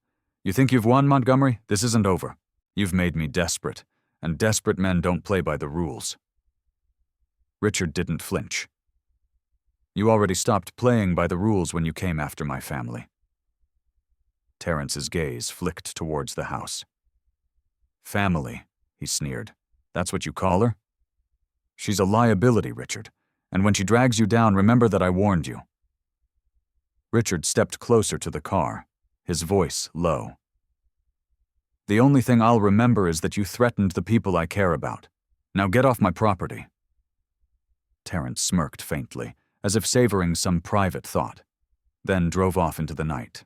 "You think you've won, Montgomery? This isn't over. You've made me desperate, and desperate men don't play by the rules." Richard didn't flinch. "You already stopped playing by the rules when you came after my family." Terence's gaze flicked towards the house. "Family," he sneered. "That's what you call her? She's a liability, Richard, and when she drags you down, remember that I warned you." Richard stepped closer to the car, his voice low. "The only thing I'll remember is that you threatened the people I care about. Now get off my property." Terence smirked faintly, as if savoring some private thought, then drove off into the night.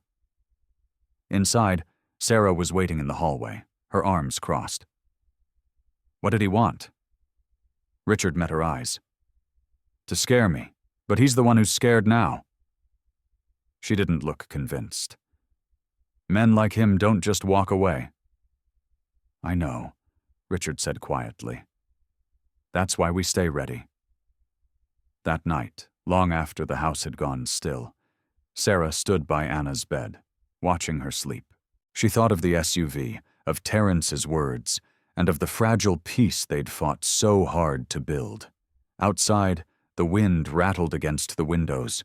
Inside, Sarah was waiting in the hallway, her arms crossed. "What did he want?" Richard met her eyes. "To scare me, but he's the one who's scared now." She didn't look convinced. "Men like him don't just walk away." "I know," Richard said quietly. "That's why we stay ready." That night, long after the house had gone still, Sarah stood by Anna's bed, watching her sleep. She thought of the SUV, of Terence's words, and of the fragile peace they'd fought so hard to build. Outside, the wind rattled against the windows,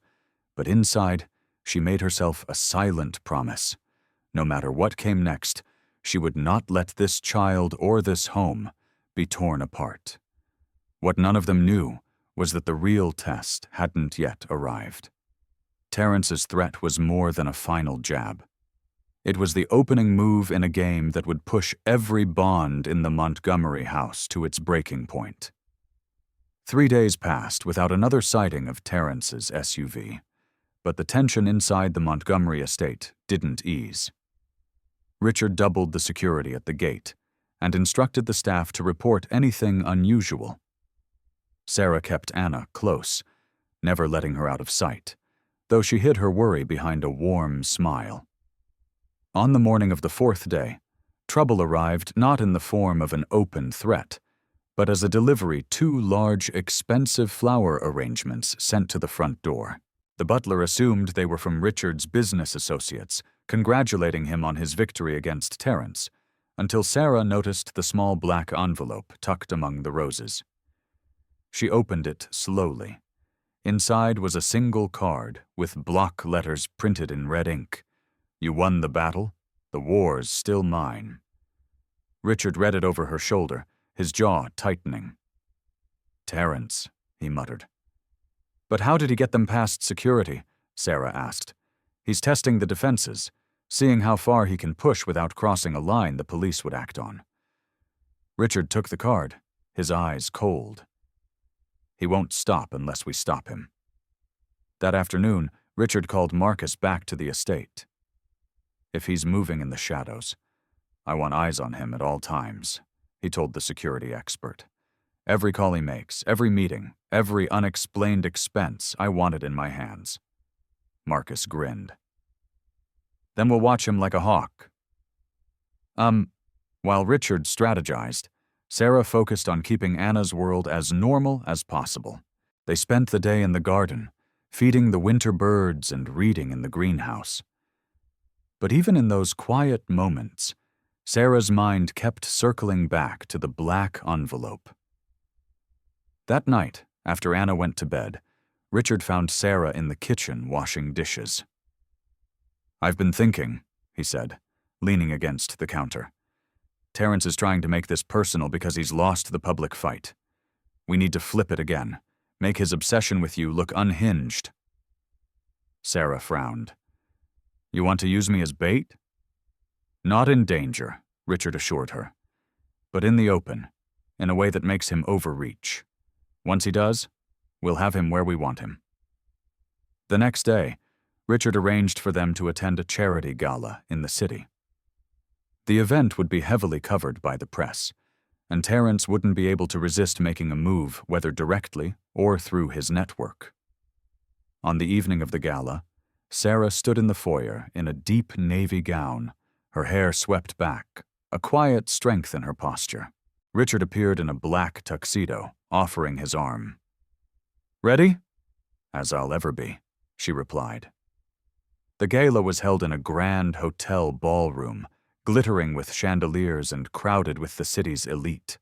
but inside, she made herself a silent promise. No matter what came next, she would not let this child or this home be torn apart. What none of them knew was that the real test hadn't yet arrived. Terence's threat was more than a final jab. It was the opening move in a game that would push every bond in the Montgomery house to its breaking point. 3 days passed without another sighting of Terence's SUV, but the tension inside the Montgomery estate didn't ease. Richard doubled the security at the gate and instructed the staff to report anything unusual. Sarah kept Anna close, never letting her out of sight, though she hid her worry behind a warm smile. On the morning of the 4th day, trouble arrived not in the form of an open threat, but as a delivery 2 large, expensive flower arrangements sent to the front door. The butler assumed they were from Richard's business associates, congratulating him on his victory against Terence, until Sarah noticed the small black envelope tucked among the roses. She opened it slowly. Inside was a single card with block letters printed in red ink. "You won the battle. The war's still mine." Richard read it over her shoulder, his jaw tightening. "Terence," he muttered. "But how did he get them past security?" Sarah asked. "He's testing the defenses, seeing how far he can push without crossing a line the police would act on." Richard took the card, his eyes cold. "He won't stop unless we stop him." That afternoon, Richard called Marcus back to the estate. "If he's moving in the shadows, I want eyes on him at all times," he told the security expert. Every call he makes, every meeting, every unexplained expense, I want it in my hands. Marcus grinned. Then we'll watch him like a hawk. While Richard strategized, Sarah focused on keeping Anna's world as normal as possible. They spent the day in the garden, feeding the winter birds and reading in the greenhouse. But even in those quiet moments, Sarah's mind kept circling back to the black envelope. That night, after Anna went to bed, Richard found Sarah in the kitchen washing dishes. "I've been thinking," he said, leaning against the counter. "Terrence is trying to make this personal because he's lost the public fight. We need to flip it again, make his obsession with you look unhinged." Sarah frowned. "You want to use me as bait?" "Not in danger," Richard assured her, "but in the open, in a way that makes him overreach. Once he does, we'll have him where we want him." The next day, Richard arranged for them to attend a charity gala in the city. The event would be heavily covered by the press, and Terrence wouldn't be able to resist making a move whether directly or through his network. On the evening of the gala, Sarah stood in the foyer in a deep navy gown, her hair swept back, a quiet strength in her posture. Richard appeared in a black tuxedo, offering his arm. "Ready?" "As I'll ever be," she replied. The gala was held in a grand hotel ballroom, glittering with chandeliers and crowded with the city's elite.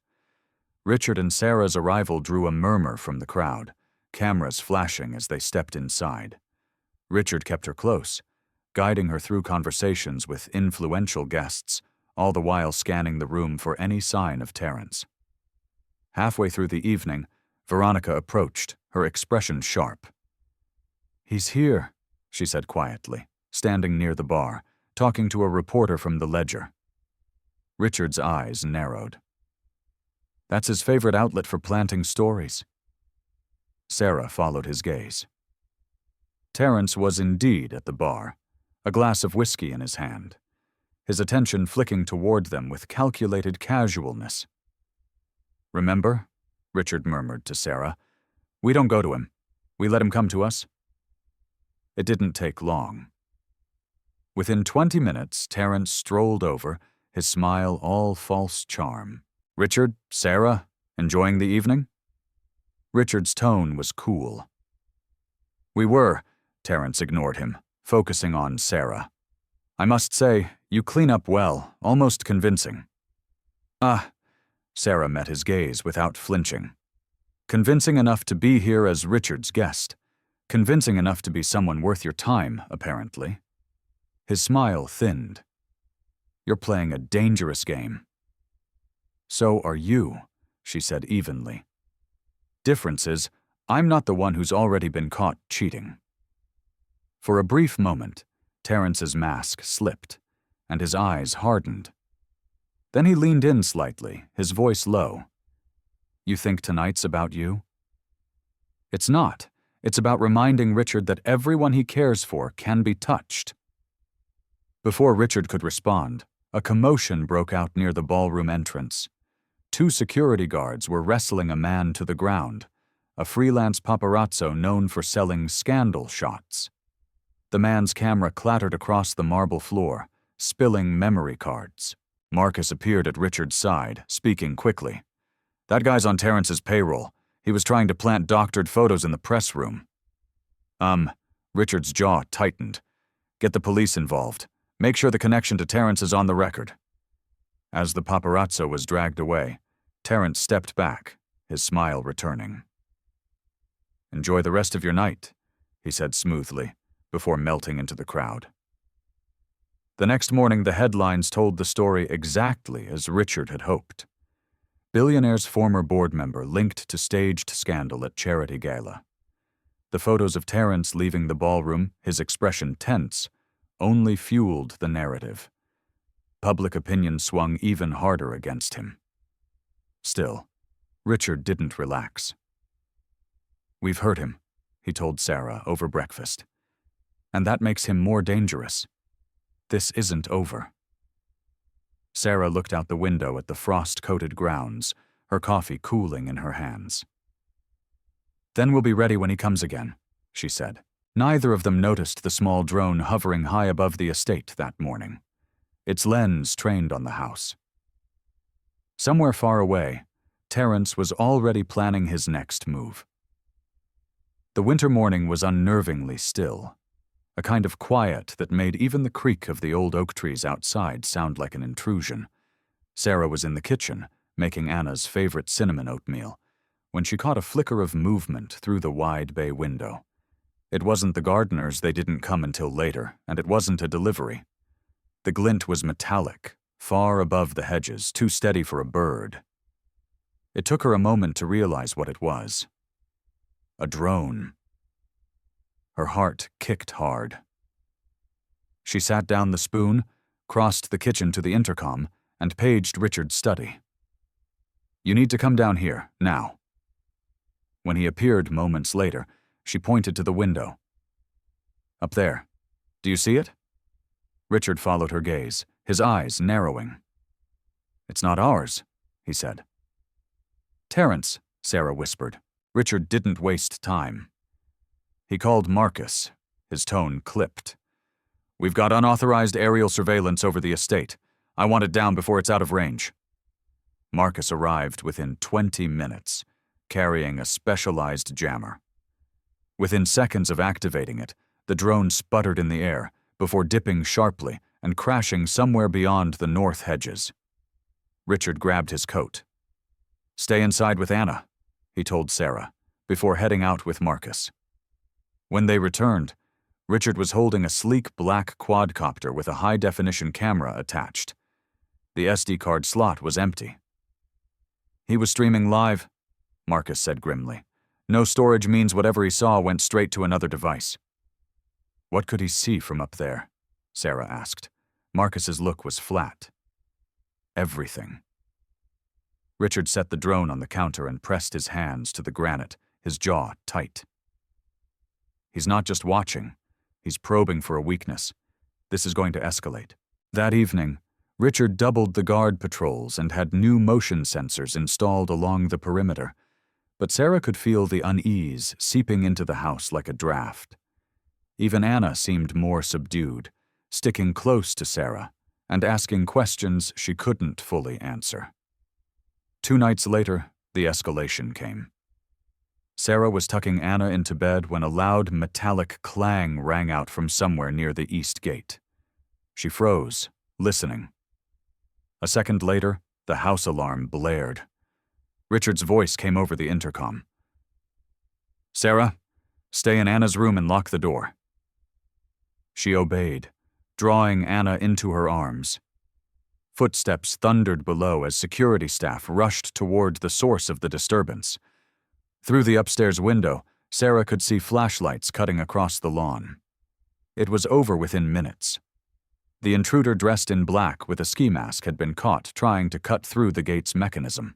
Richard and Sarah's arrival drew a murmur from the crowd, cameras flashing as they stepped inside. Richard kept her close, guiding her through conversations with influential guests, all the while scanning the room for any sign of Terrence. Halfway through the evening, Veronica approached, her expression sharp. "He's here," she said quietly, standing near the bar, talking to a reporter from the Ledger. Richard's eyes narrowed. "That's his favorite outlet for planting stories." Sarah followed his gaze. Terrence was indeed at the bar, a glass of whiskey in his hand, his attention flicking toward them with calculated casualness. "Remember?" Richard murmured to Sarah. "We don't go to him. We let him come to us." It didn't take long. Within 20 minutes, Terrence strolled over, his smile all false charm. "Richard, Sarah, enjoying the evening?" Richard's tone was cool. "We were," Terrence ignored him, focusing on Sarah. "I must say, you clean up well, almost convincing." "Ah," Sarah met his gaze without flinching. "Convincing enough to be here as Richard's guest. Convincing enough to be someone worth your time, apparently." His smile thinned. "You're playing a dangerous game." "So are you," she said evenly. "Difference is, I'm not the one who's already been caught cheating." For a brief moment, Terrence's mask slipped, and his eyes hardened. Then he leaned in slightly, his voice low. "You think tonight's about you?" "It's not. It's about reminding Richard that everyone he cares for can be touched." Before Richard could respond, a commotion broke out near the ballroom entrance. 2 security guards were wrestling a man to the ground, a freelance paparazzo known for selling scandal shots. The man's camera clattered across the marble floor, spilling memory cards. Marcus appeared at Richard's side, speaking quickly. "That guy's on Terrence's payroll. He was trying to plant doctored photos in the press room." Richard's jaw tightened. "Get the police involved. Make sure the connection to Terrence is on the record." As the paparazzo was dragged away, Terrence stepped back, his smile returning. "Enjoy the rest of your night," he said smoothly, before melting into the crowd. The next morning, the headlines told the story exactly as Richard had hoped. Billionaire's former board member linked to staged scandal at charity gala. The photos of Terrence leaving the ballroom, his expression tense, only fueled the narrative. Public opinion swung even harder against him. Still, Richard didn't relax. "We've hurt him," he told Sarah over breakfast. "And that makes him more dangerous. This isn't over." Sarah looked out the window at the frost-coated grounds, her coffee cooling in her hands. "Then we'll be ready when he comes again," she said. Neither of them noticed the small drone hovering high above the estate that morning, its lens trained on the house. Somewhere far away, Terence was already planning his next move. The winter morning was unnervingly still, a kind of quiet that made even the creak of the old oak trees outside sound like an intrusion. Sarah was in the kitchen, making Anna's favorite cinnamon oatmeal, when she caught a flicker of movement through the wide bay window. It wasn't the gardeners, they didn't come until later, and it wasn't a delivery. The glint was metallic, far above the hedges, too steady for a bird. It took her a moment to realize what it was. A drone. Her heart kicked hard. She sat down the spoon, crossed the kitchen to the intercom, and paged Richard's study. "You need to come down here, now." When he appeared moments later, she pointed to the window. "Up there. Do you see it?" Richard followed her gaze, his eyes narrowing. "It's not ours," he said. "Terence," Sarah whispered. Richard didn't waste time. He called Marcus, his tone clipped. "We've got unauthorized aerial surveillance over the estate. I want it down before it's out of range." Marcus arrived within 20 minutes, carrying a specialized jammer. Within seconds of activating it, the drone sputtered in the air before dipping sharply and crashing somewhere beyond the north hedges. Richard grabbed his coat. "Stay inside with Anna," he told Sarah, before heading out with Marcus. When they returned, Richard was holding a sleek black quadcopter with a high-definition camera attached. The SD card slot was empty. "He was streaming live," Marcus said grimly. "No storage means whatever he saw went straight to another device." "What could he see from up there?" Sarah asked. Marcus's look was flat. "Everything." Richard set the drone on the counter and pressed his hands to the granite, his jaw tight. "He's not just watching. He's probing for a weakness. This is going to escalate." That evening, Richard doubled the guard patrols and had new motion sensors installed along the perimeter, but Sarah could feel the unease seeping into the house like a draft. Even Anna seemed more subdued, sticking close to Sarah and asking questions she couldn't fully answer. 2 nights later, the escalation came. Sarah was tucking Anna into bed when a loud metallic clang rang out from somewhere near the east gate. She froze, listening. A second later, the house alarm blared. Richard's voice came over the intercom. "Sarah, stay in Anna's room and lock the door." She obeyed, drawing Anna into her arms. Footsteps thundered below as security staff rushed toward the source of the disturbance. Through the upstairs window, Sarah could see flashlights cutting across the lawn. It was over within minutes. The intruder dressed in black with a ski mask had been caught trying to cut through the gate's mechanism.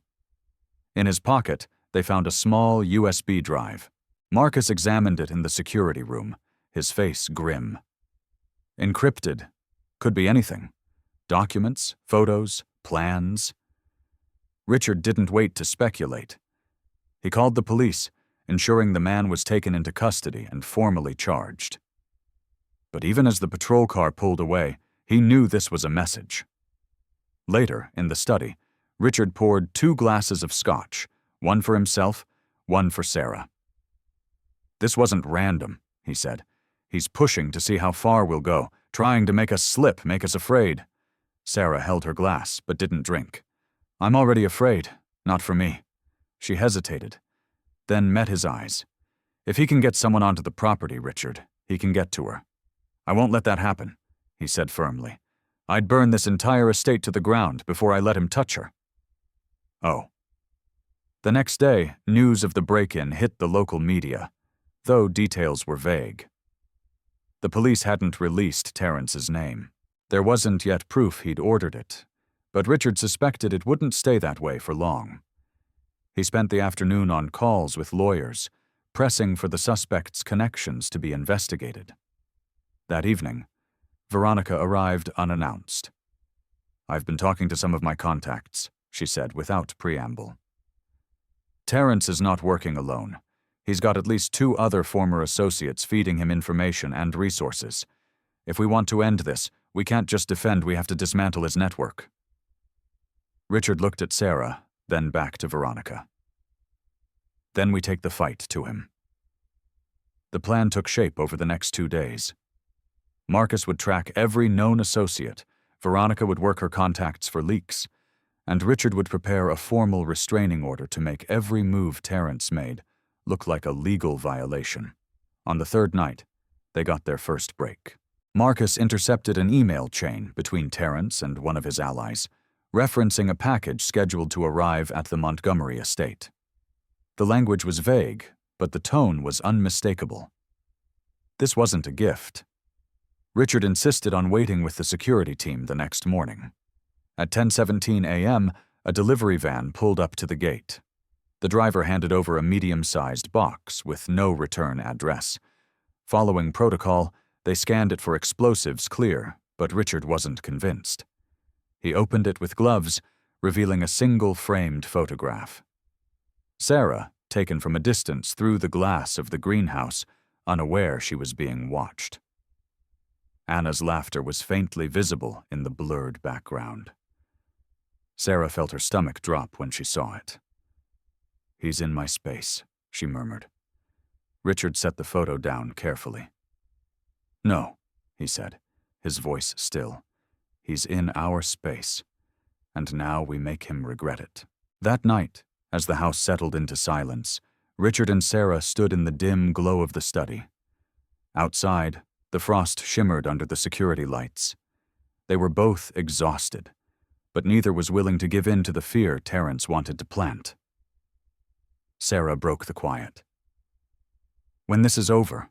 In his pocket, they found a small USB drive. Marcus examined it in the security room, his face grim. Encrypted. Could be anything. Documents, photos, plans. Richard didn't wait to speculate. He called the police, ensuring the man was taken into custody and formally charged. But even as the patrol car pulled away, he knew this was a message. Later, in the study, Richard poured 2 glasses of scotch, one for himself, one for Sarah. "This wasn't random," he said. "He's pushing to see how far we'll go, trying to make us slip, make us afraid." Sarah held her glass, but didn't drink. "I'm already afraid, not for me." She hesitated, then met his eyes. "If he can get someone onto the property, Richard, he can get to her. I won't let that happen," he said firmly. "I'd burn this entire estate to the ground before I let him touch her." Oh. The next day, news of the break-in hit the local media, though details were vague. The police hadn't released Terence's name. There wasn't yet proof he'd ordered it, but Richard suspected it wouldn't stay that way for long. He spent the afternoon on calls with lawyers, pressing for the suspect's connections to be investigated. That evening, Veronica arrived unannounced. "I've been talking to some of my contacts," she said without preamble. Terrence is not working alone. He's got at least 2 other former associates feeding him information and resources. If we want to end this, we can't just defend, we have to dismantle his network. Richard looked at Sarah, then back to Veronica. Then we take the fight to him. The plan took shape over the next 2 days. Marcus would track every known associate, Veronica would work her contacts for leaks, and Richard would prepare a formal restraining order to make every move Terrence made look like a legal violation. On the 3rd night, they got their first break. Marcus intercepted an email chain between Terrence and one of his allies, referencing a package scheduled to arrive at the Montgomery estate. The language was vague, but the tone was unmistakable. This wasn't a gift. Richard insisted on waiting with the security team the next morning. At 10:17 a.m., a delivery van pulled up to the gate. The driver handed over a medium-sized box with no return address. Following protocol, they scanned it for explosives clear, but Richard wasn't convinced. He opened it with gloves, revealing a single framed photograph. Sarah, taken from a distance through the glass of the greenhouse, unaware she was being watched. Anna's laughter was faintly visible in the blurred background. Sarah felt her stomach drop when she saw it. "He's in my space," she murmured. Richard set the photo down carefully. "No," he said, his voice still. "He's in our space, and now we make him regret it." That night, as the house settled into silence, Richard and Sarah stood in the dim glow of the study. Outside, the frost shimmered under the security lights. They were both exhausted, but neither was willing to give in to the fear Terrence wanted to plant. Sarah broke the quiet. "When this is over,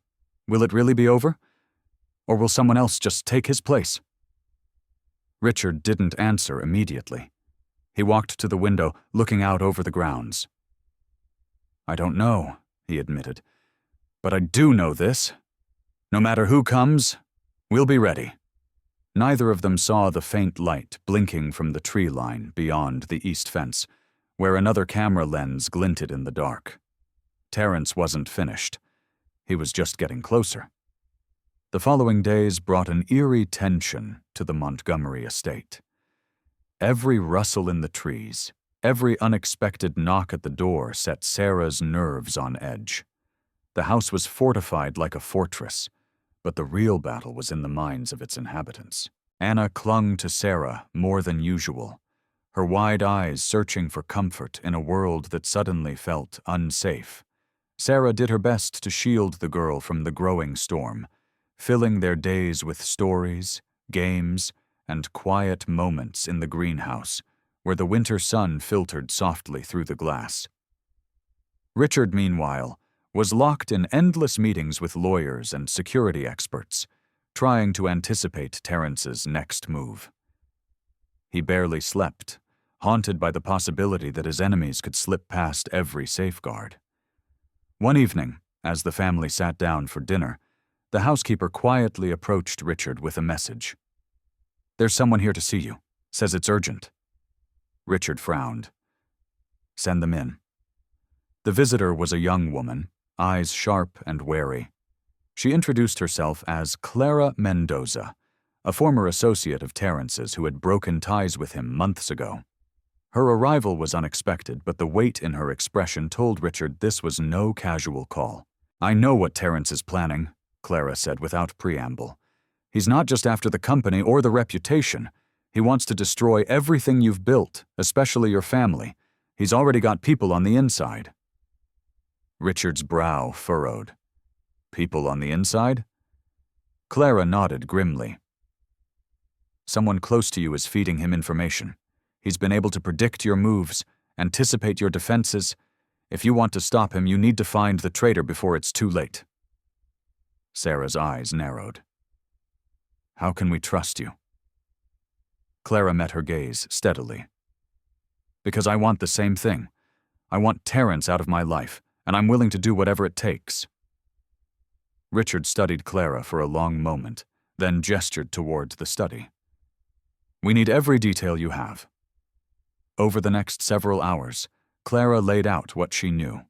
will it really be over? Or will someone else just take his place?" Richard didn't answer immediately. He walked to the window, looking out over the grounds. "I don't know," he admitted, "but I do know this. No matter who comes, we'll be ready." Neither of them saw the faint light blinking from the tree line beyond the east fence, where another camera lens glinted in the dark. Terrence wasn't finished. He was just getting closer. The following days brought an eerie tension to the Montgomery estate. Every rustle in the trees, every unexpected knock at the door set Sarah's nerves on edge. The house was fortified like a fortress, but the real battle was in the minds of its inhabitants. Anna clung to Sarah more than usual, her wide eyes searching for comfort in a world that suddenly felt unsafe. Sarah did her best to shield the girl from the growing storm, filling their days with stories, games, and quiet moments in the greenhouse, where the winter sun filtered softly through the glass. Richard, meanwhile, was locked in endless meetings with lawyers and security experts, trying to anticipate Terrence's next move. He barely slept, haunted by the possibility that his enemies could slip past every safeguard. One evening, as the family sat down for dinner, the housekeeper quietly approached Richard with a message. "There's someone here to see you. Says it's urgent." Richard frowned. "Send them in." The visitor was a young woman, eyes sharp and wary. She introduced herself as Clara Mendoza, a former associate of Terrence's who had broken ties with him months ago. Her arrival was unexpected, but the weight in her expression told Richard this was no casual call. "I know what Terrence is planning," Clara said without preamble. "He's not just after the company or the reputation. He wants to destroy everything you've built, especially your family. He's already got people on the inside." Richard's brow furrowed. "People on the inside?" Clara nodded grimly. "Someone close to you is feeding him information. He's been able to predict your moves, anticipate your defenses. If you want to stop him, you need to find the traitor before it's too late." Sarah's eyes narrowed. "How can we trust you?" Clara met her gaze steadily. "Because I want the same thing. I want Terrence out of my life, and I'm willing to do whatever it takes." Richard studied Clara for a long moment, then gestured toward the study. "We need every detail you have." Over the next several hours, Clara laid out what she knew.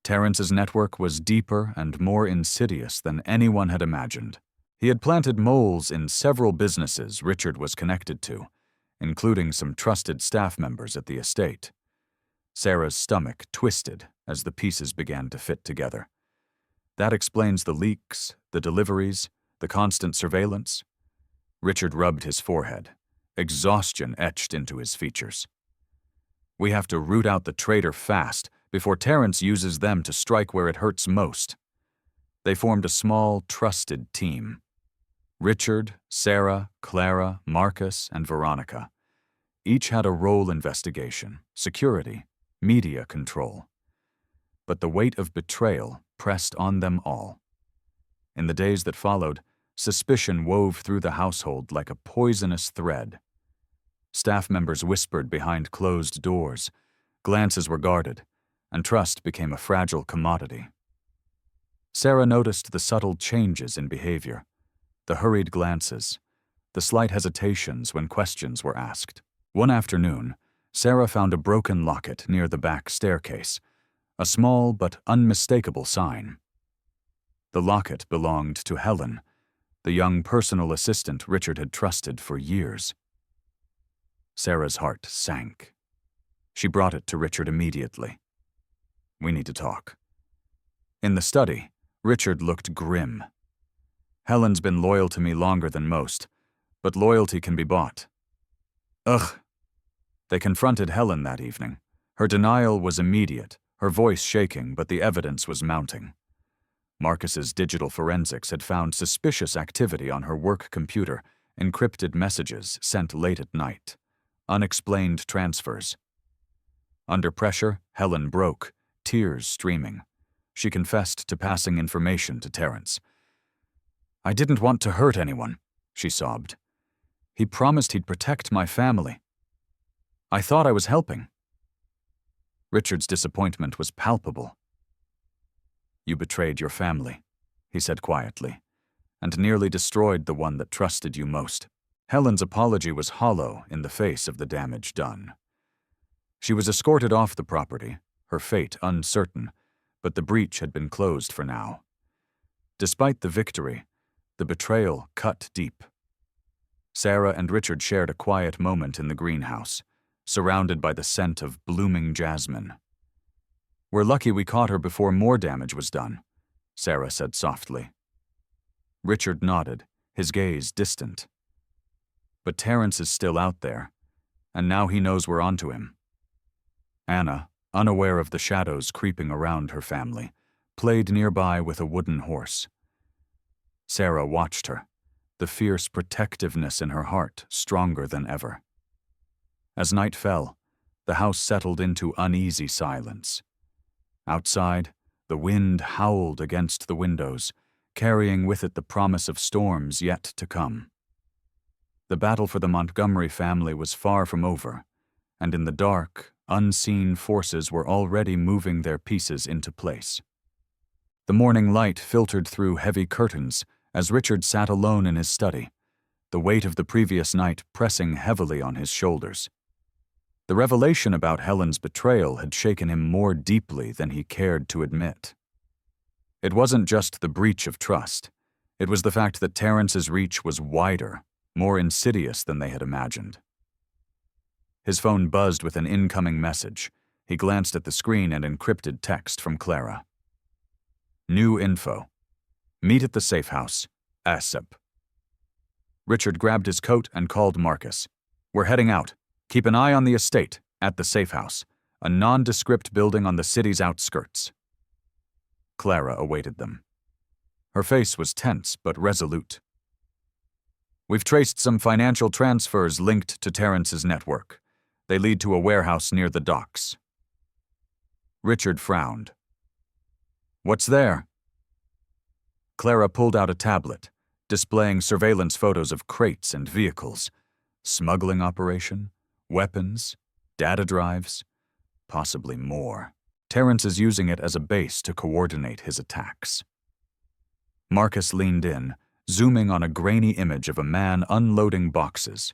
Terrence's network was deeper and more insidious than anyone had imagined. He had planted moles in several businesses Richard was connected to, including some trusted staff members at the estate. Sarah's stomach twisted as the pieces began to fit together. That explains the leaks, the deliveries, the constant surveillance. Richard rubbed his forehead. Exhaustion etched into his features. We have to root out the traitor fast before Terrence uses them to strike where it hurts most. They formed a small, trusted team. Richard, Sarah, Clara, Marcus, and Veronica. Each had a role: investigation, security, media control. But the weight of betrayal pressed on them all. In the days that followed, suspicion wove through the household like a poisonous thread. Staff members whispered behind closed doors, glances were guarded, and trust became a fragile commodity. Sarah noticed the subtle changes in behavior, the hurried glances, the slight hesitations when questions were asked. One afternoon, Sarah found a broken locket near the back staircase, a small but unmistakable sign. The locket belonged to Helen, the young personal assistant Richard had trusted for years. Sarah's heart sank. She brought it to Richard immediately. We need to talk. In the study, Richard looked grim. Helen's been loyal to me longer than most, but loyalty can be bought. Ugh. They confronted Helen that evening. Her denial was immediate, her voice shaking, but the evidence was mounting. Marcus's digital forensics had found suspicious activity on her work computer, encrypted messages sent late at night, unexplained transfers. Under pressure, Helen broke, tears streaming. She confessed to passing information to Terrence. I didn't want to hurt anyone, she sobbed. He promised he'd protect my family. I thought I was helping. Richard's disappointment was palpable. You betrayed your family, he said quietly, and nearly destroyed the one that trusted you most. Helen's apology was hollow in the face of the damage done. She was escorted off the property, her fate uncertain, but the breach had been closed for now. Despite the victory, the betrayal cut deep. Sarah and Richard shared a quiet moment in the greenhouse, surrounded by the scent of blooming jasmine. We're lucky we caught her before more damage was done, Sarah said softly. Richard nodded, his gaze distant. But Terrence is still out there, and now he knows we're onto him. Anna, unaware of the shadows creeping around her family, played nearby with a wooden horse. Sarah watched her, the fierce protectiveness in her heart stronger than ever. As night fell, the house settled into uneasy silence. Outside, the wind howled against the windows, carrying with it the promise of storms yet to come. The battle for the Montgomery family was far from over, and in the dark, unseen forces were already moving their pieces into place. The morning light filtered through heavy curtains as Richard sat alone in his study, the weight of the previous night pressing heavily on his shoulders. The revelation about Helen's betrayal had shaken him more deeply than he cared to admit. It wasn't just the breach of trust. It was the fact that Terrence's reach was wider, more insidious than they had imagined. His phone buzzed with an incoming message. He glanced at the screen and encrypted text from Clara. New info. Meet at the safe house. ASAP. Richard grabbed his coat and called Marcus. We're heading out. Keep an eye on the estate, at the safe house, a nondescript building on the city's outskirts. Clara awaited them. Her face was tense but resolute. We've traced some financial transfers linked to Terrence's network. They lead to a warehouse near the docks. Richard frowned. What's there? Clara pulled out a tablet, displaying surveillance photos of crates and vehicles. Smuggling operation? Weapons, data drives, possibly more. Terrence is using it as a base to coordinate his attacks. Marcus leaned in, zooming on a grainy image of a man unloading boxes.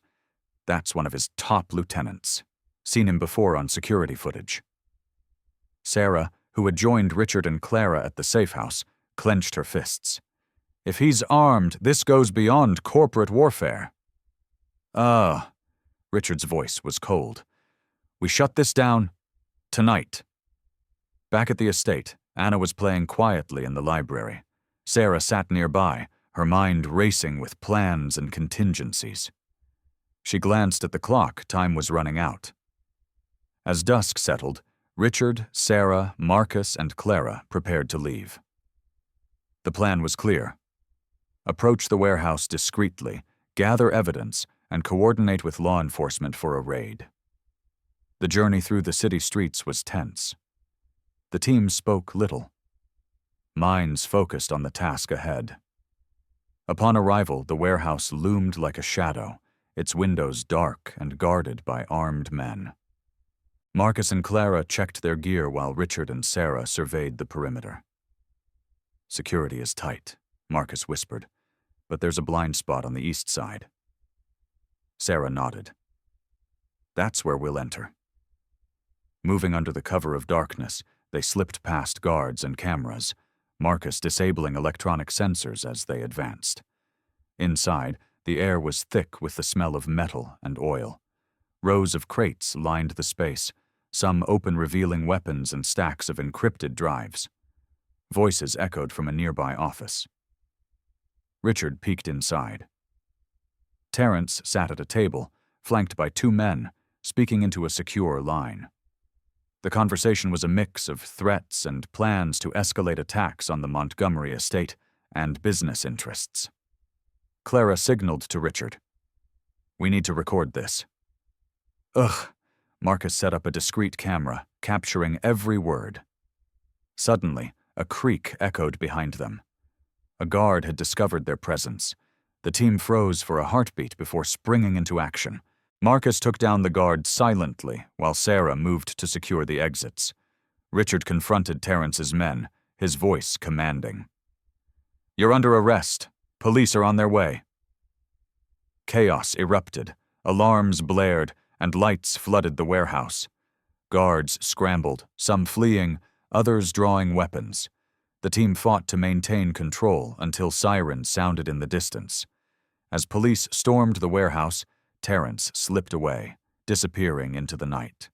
That's one of his top lieutenants. Seen him before on security footage. Sarah, who had joined Richard and Clara at the safe house, clenched her fists. If he's armed, this goes beyond corporate warfare. Richard's voice was cold. We shut this down tonight. Back at the estate, Anna was playing quietly in the library. Sarah sat nearby, her mind racing with plans and contingencies. She glanced at the clock. Time was running out. As dusk settled, Richard, Sarah, Marcus, and Clara prepared to leave. The plan was clear. Approach the warehouse discreetly, gather evidence, and coordinate with law enforcement for a raid. The journey through the city streets was tense. The team spoke little. Minds focused on the task ahead. Upon arrival, the warehouse loomed like a shadow, its windows dark and guarded by armed men. Marcus and Clara checked their gear while Richard and Sarah surveyed the perimeter. Security is tight, Marcus whispered, but there's a blind spot on the east side. Sarah nodded. That's where we'll enter. Moving under the cover of darkness, they slipped past guards and cameras, Marcus disabling electronic sensors as they advanced. Inside, the air was thick with the smell of metal and oil. Rows of crates lined the space, some open revealing weapons and stacks of encrypted drives. Voices echoed from a nearby office. Richard peeked inside. Terrence sat at a table, flanked by two men, speaking into a secure line. The conversation was a mix of threats and plans to escalate attacks on the Montgomery estate and business interests. Clara signaled to Richard. We need to record this. Ugh. Marcus set up a discreet camera, capturing every word. Suddenly, a creak echoed behind them. A guard had discovered their presence. The team froze for a heartbeat before springing into action. Marcus took down the guard silently while Sarah moved to secure the exits. Richard confronted Terrence's men, his voice commanding. You're under arrest. Police are on their way. Chaos erupted. Alarms blared, and lights flooded the warehouse. Guards scrambled, some fleeing, others drawing weapons. The team fought to maintain control until sirens sounded in the distance. As police stormed the warehouse, Terrence slipped away, disappearing into the night.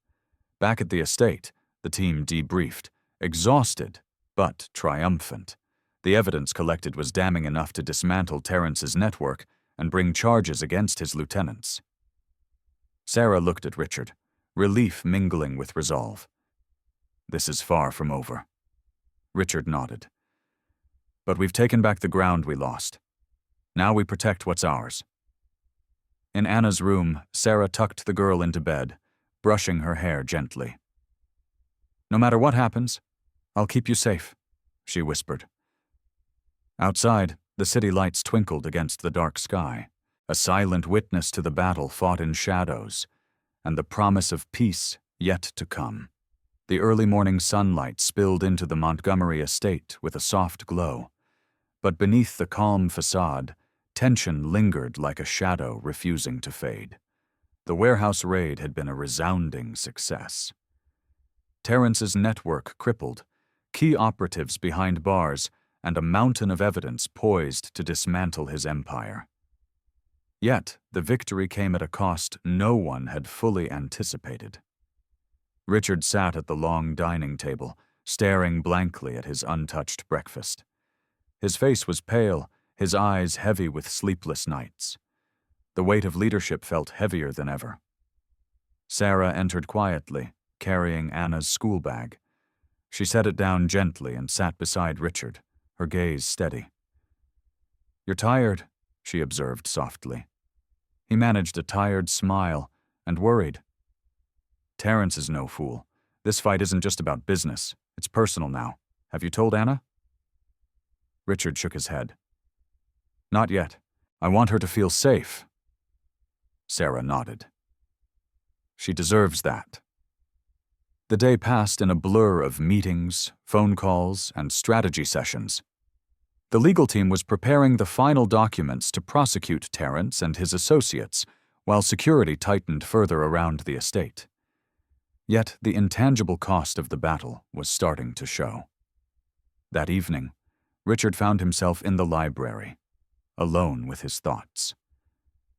Back at the estate, the team debriefed, exhausted, but triumphant. The evidence collected was damning enough to dismantle Terrence's network and bring charges against his lieutenants. Sarah looked at Richard, relief mingling with resolve. This is far from over. Richard nodded. But we've taken back the ground we lost. Now we protect what's ours. In Anna's room, Sarah tucked the girl into bed, brushing her hair gently. No matter what happens, I'll keep you safe, she whispered. Outside, the city lights twinkled against the dark sky, a silent witness to the battle fought in shadows, and the promise of peace yet to come. The early morning sunlight spilled into the Montgomery estate with a soft glow, but beneath the calm facade, tension lingered like a shadow refusing to fade. The warehouse raid had been a resounding success. Terrence's network crippled, key operatives behind bars, and a mountain of evidence poised to dismantle his empire. Yet, the victory came at a cost no one had fully anticipated. Richard sat at the long dining table, staring blankly at his untouched breakfast. His face was pale, his eyes heavy with sleepless nights. The weight of leadership felt heavier than ever. Sarah entered quietly, carrying Anna's school bag. She set it down gently and sat beside Richard, her gaze steady. You're tired, she observed softly. He managed a tired smile and worried. Terrence is no fool. This fight isn't just about business. It's personal now. Have you told Anna? Richard shook his head. Not yet. I want her to feel safe. Sarah nodded. She deserves that. The day passed in a blur of meetings, phone calls, and strategy sessions. The legal team was preparing the final documents to prosecute Terrence and his associates, while security tightened further around the estate. Yet the intangible cost of the battle was starting to show. That evening, Richard found himself in the library, alone with his thoughts.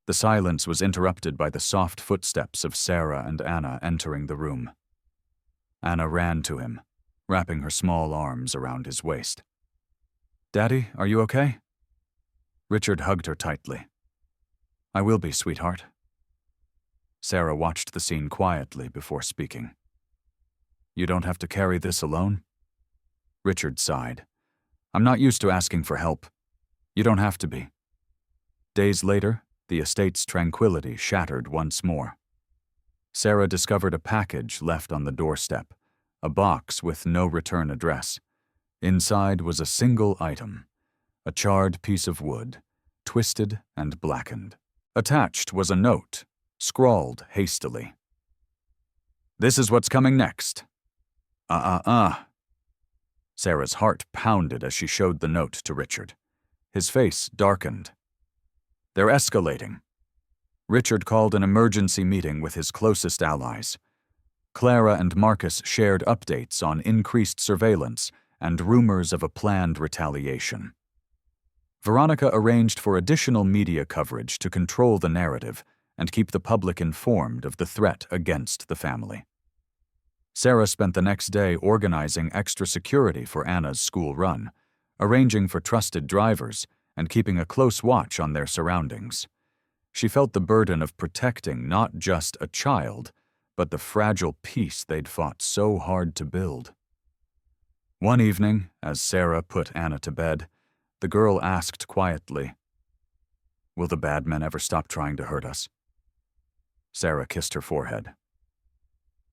The silence was interrupted by the soft footsteps of Sarah and Anna entering the room. Anna ran to him, wrapping her small arms around his waist. "Daddy, are you okay?" Richard hugged her tightly. "I will be, sweetheart." Sarah watched the scene quietly before speaking. "You don't have to carry this alone?" Richard sighed. "I'm not used to asking for help. You don't have to be." Days later, the estate's tranquility shattered once more. Sarah discovered a package left on the doorstep, a box with no return address. Inside was a single item, a charred piece of wood, twisted and blackened. Attached was a note, scrawled hastily. "This is what's coming next." Sarah's heart pounded as she showed the note to Richard. His face darkened. "They're escalating." Richard called an emergency meeting with his closest allies. Clara and Marcus shared updates on increased surveillance and rumors of a planned retaliation. Veronica arranged for additional media coverage to control the narrative and keep the public informed of the threat against the family. Sarah spent the next day organizing extra security for Anna's school run, arranging for trusted drivers, and keeping a close watch on their surroundings. She felt the burden of protecting not just a child, but the fragile peace they'd fought so hard to build. One evening, as Sarah put Anna to bed, the girl asked quietly, "Will the bad men ever stop trying to hurt us?" Sarah kissed her forehead.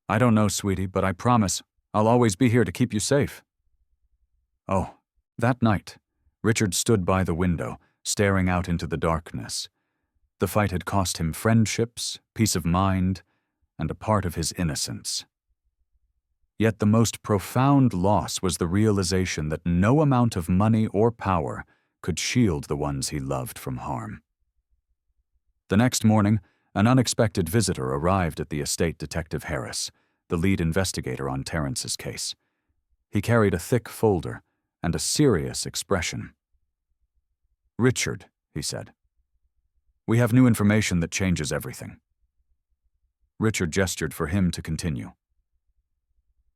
"I don't know, sweetie, but I promise I'll always be here to keep you safe." Oh, that night, Richard stood by the window, staring out into the darkness. The fight had cost him friendships, peace of mind, and a part of his innocence. Yet the most profound loss was the realization that no amount of money or power could shield the ones he loved from harm. The next morning, an unexpected visitor arrived at the estate, Detective Harris, the lead investigator on Terrence's case. He carried a thick folder and a serious expression. "Richard," he said, "we have new information that changes everything." Richard gestured for him to continue.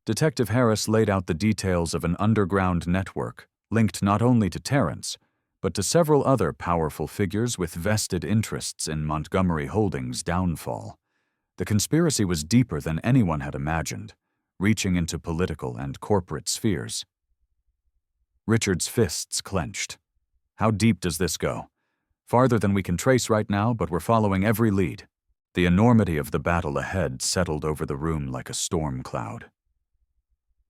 Detective Harris laid out the details of an underground network linked not only to Terrence, but to several other powerful figures with vested interests in Montgomery Holdings' downfall. The conspiracy was deeper than anyone had imagined, reaching into political and corporate spheres. Richard's fists clenched. "How deep does this go?" "Farther than we can trace right now, but we're following every lead." The enormity of the battle ahead settled over the room like a storm cloud.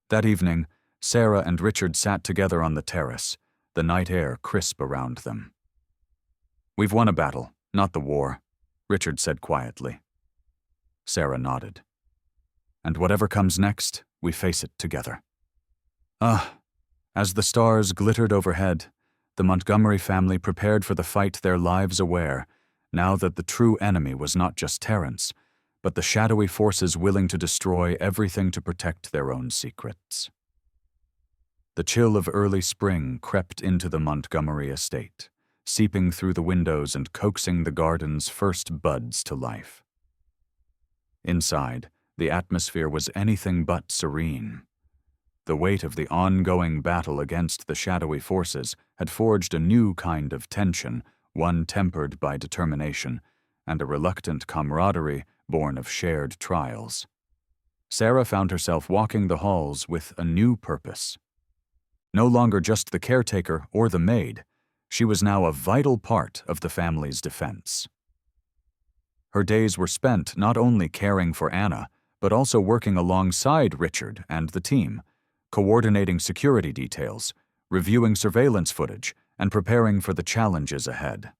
That evening, Sarah and Richard sat together on the terrace, the night air crisp around them. "We've won a battle, not the war," Richard said quietly. Sarah nodded. "And whatever comes next, we face it together." As the stars glittered overhead, the Montgomery family prepared for the fight their lives aware, now that the true enemy was not just Terrence, but the shadowy forces willing to destroy everything to protect their own secrets. The chill of early spring crept into the Montgomery estate, seeping through the windows and coaxing the garden's first buds to life. Inside, the atmosphere was anything but serene. The weight of the ongoing battle against the shadowy forces had forged a new kind of tension, one tempered by determination, and a reluctant camaraderie born of shared trials. Sarah found herself walking the halls with a new purpose. No longer just the caretaker or the maid, she was now a vital part of the family's defense. Her days were spent not only caring for Anna, but also working alongside Richard and the team, coordinating security details, reviewing surveillance footage, and preparing for the challenges ahead.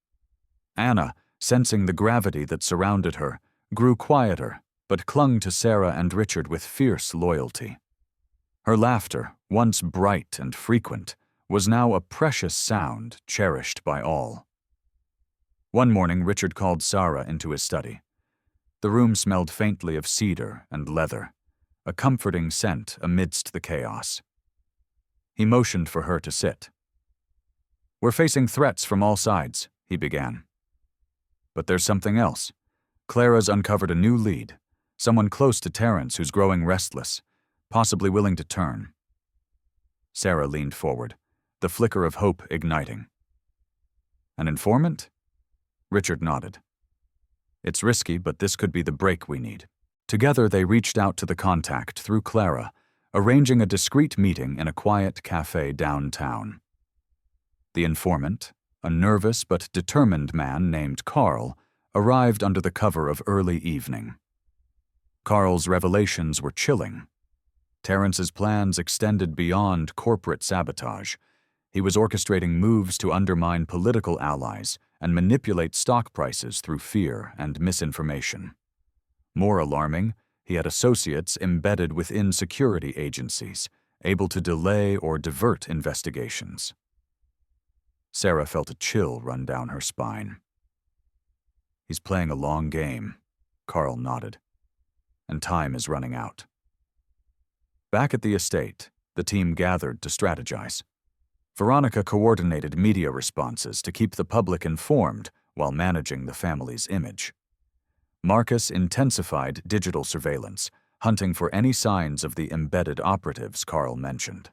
Anna, sensing the gravity that surrounded her, grew quieter, but clung to Sarah and Richard with fierce loyalty. Her laughter, once bright and frequent, was now a precious sound cherished by all. One morning, Richard called Sarah into his study. The room smelled faintly of cedar and leather. a comforting scent amidst the chaos. He motioned for her to sit. "We're facing threats from all sides," he began. "But there's something else. Clara's uncovered a new lead, someone close to Terrence who's growing restless, possibly willing to turn." Sarah leaned forward, the flicker of hope igniting. "An informant?" Richard nodded. "It's risky, but this could be the break we need." Together they reached out to the contact through Clara, arranging a discreet meeting in a quiet cafe downtown. The informant, a nervous but determined man named Carl, arrived under the cover of early evening. Carl's revelations were chilling. Terrence's plans extended beyond corporate sabotage. He was orchestrating moves to undermine political allies and manipulate stock prices through fear and misinformation. More alarming, he had associates embedded within security agencies, able to delay or divert investigations. Sarah felt a chill run down her spine. "He's playing a long game," Carl nodded, "and time is running out." Back at the estate, the team gathered to strategize. Veronica coordinated media responses to keep the public informed while managing the family's image. Marcus intensified digital surveillance, hunting for any signs of the embedded operatives Carl mentioned.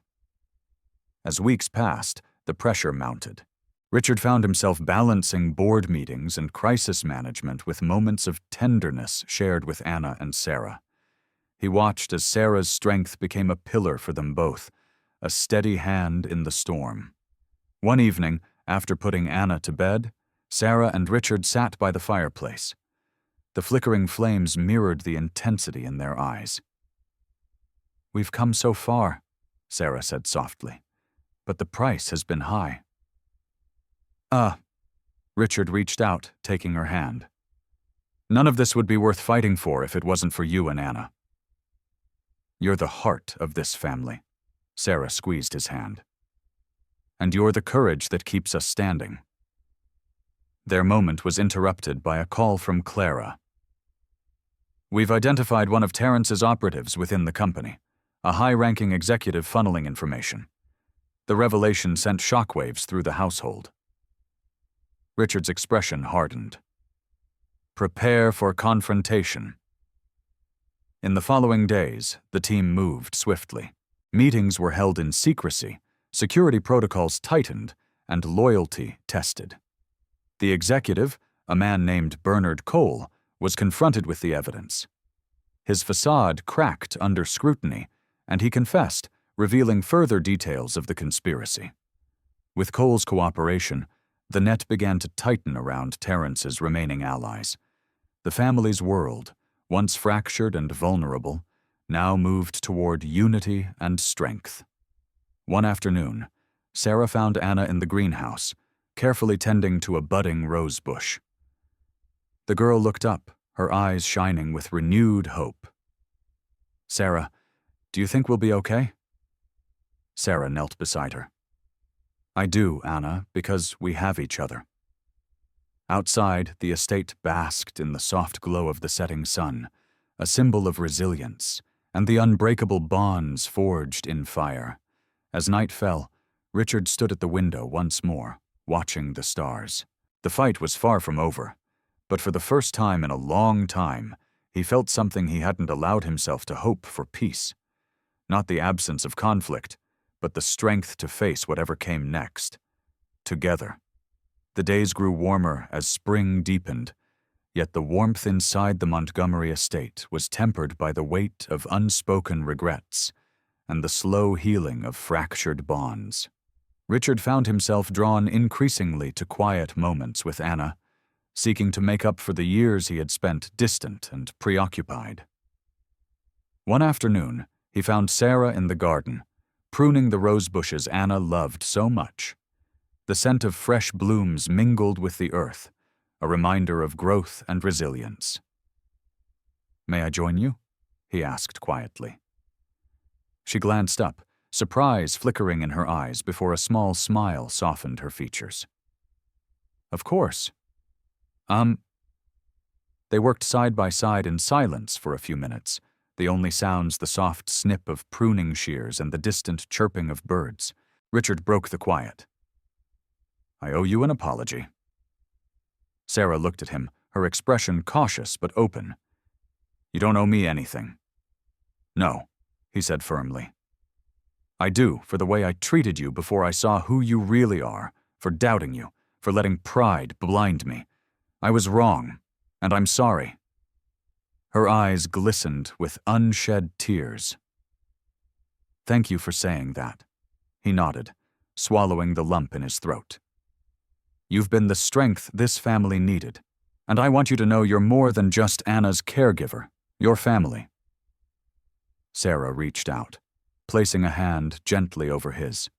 As weeks passed, the pressure mounted. Richard found himself balancing board meetings and crisis management with moments of tenderness shared with Anna and Sarah. He watched as Sarah's strength became a pillar for them both, a steady hand in the storm. One evening, after putting Anna to bed, Sarah and Richard sat by the fireplace. The flickering flames mirrored the intensity in their eyes. "We've come so far," Sarah said softly, "but the price has been high." Richard reached out, taking her hand. "None of this would be worth fighting for if it wasn't for you and Anna." "You're the heart of this family," Sarah squeezed his hand. "And you're the courage that keeps us standing." Their moment was interrupted by a call from Clara. "We've identified one of Terrence's operatives within the company, a high-ranking executive funneling information." The revelation sent shockwaves through the household. Richard's expression hardened. "Prepare for confrontation." In the following days, the team moved swiftly. Meetings were held in secrecy, security protocols tightened, and loyalty tested. The executive, a man named Bernard Cole, was confronted with the evidence. His facade cracked under scrutiny, and he confessed, revealing further details of the conspiracy. With Cole's cooperation, the net began to tighten around Terrence's remaining allies. The family's world, once fractured and vulnerable, now moved toward unity and strength. One afternoon, Sarah found Anna in the greenhouse, carefully tending to a budding rose bush. The girl looked up, her eyes shining with renewed hope. "Sarah, do you think we'll be okay?" Sarah knelt beside her. "I do, Anna, because we have each other." Outside, the estate basked in the soft glow of the setting sun, a symbol of resilience and the unbreakable bonds forged in fire. As night fell, Richard stood at the window once more, watching the stars. The fight was far from over, but for the first time in a long time, he felt something he hadn't allowed himself to hope for: peace. Not the absence of conflict, but the strength to face whatever came next. Together. The days grew warmer as spring deepened, yet the warmth inside the Montgomery estate was tempered by the weight of unspoken regrets and the slow healing of fractured bonds. Richard found himself drawn increasingly to quiet moments with Anna, seeking to make up for the years he had spent distant and preoccupied. One afternoon, he found Sarah in the garden, pruning the rose bushes Anna loved so much. The scent of fresh blooms mingled with the earth, a reminder of growth and resilience. "May I join you?" he asked quietly. She glanced up, surprise flickering in her eyes before a small smile softened her features. "Of course." They worked side by side in silence for a few minutes, the only sounds the soft snip of pruning shears and the distant chirping of birds. Richard broke the quiet. "I owe you an apology." Sarah looked at him, her expression cautious but open. "You don't owe me anything." "No," he said firmly. "I do, for the way I treated you before I saw who you really are, for doubting you, for letting pride blind me. I was wrong, and I'm sorry." Her eyes glistened with unshed tears. "Thank you for saying that," he nodded, swallowing the lump in his throat. "You've been the strength this family needed, and I want you to know you're more than just Anna's caregiver, your family." Sarah reached out, placing a hand gently over his.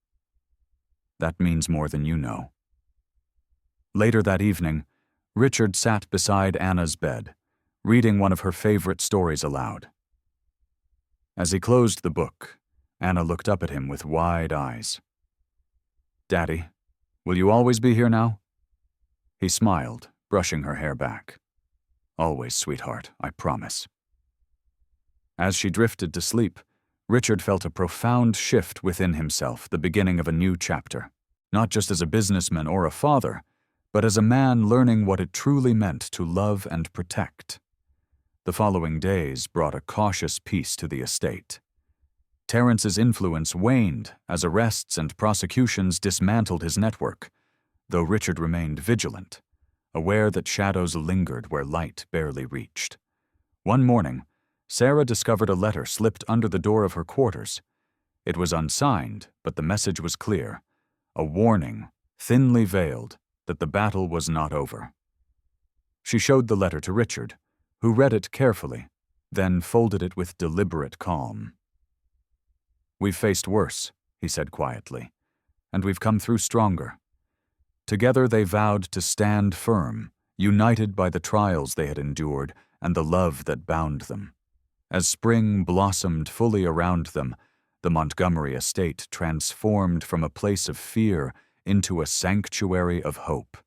"That means more than you know." Later that evening, Richard sat beside Anna's bed, reading one of her favorite stories aloud. As he closed the book, Anna looked up at him with wide eyes. "Daddy, will you always be here now?" He smiled, brushing her hair back. "Always, sweetheart, I promise." As she drifted to sleep, Richard felt a profound shift within himself, the beginning of a new chapter, not just as a businessman or a father, but as a man learning what it truly meant to love and protect. The following days brought a cautious peace to the estate. Terrence's influence waned as arrests and prosecutions dismantled his network, though Richard remained vigilant, aware that shadows lingered where light barely reached. One morning, Sarah discovered a letter slipped under the door of her quarters. It was unsigned, but the message was clear, a warning, thinly veiled, that the battle was not over. She showed the letter to Richard, who read it carefully, then folded it with deliberate calm. "We've faced worse," he said quietly, "and we've come through stronger." Together they vowed to stand firm, united by the trials they had endured and the love that bound them. As spring blossomed fully around them, the Montgomery estate transformed from a place of fear into a sanctuary of hope,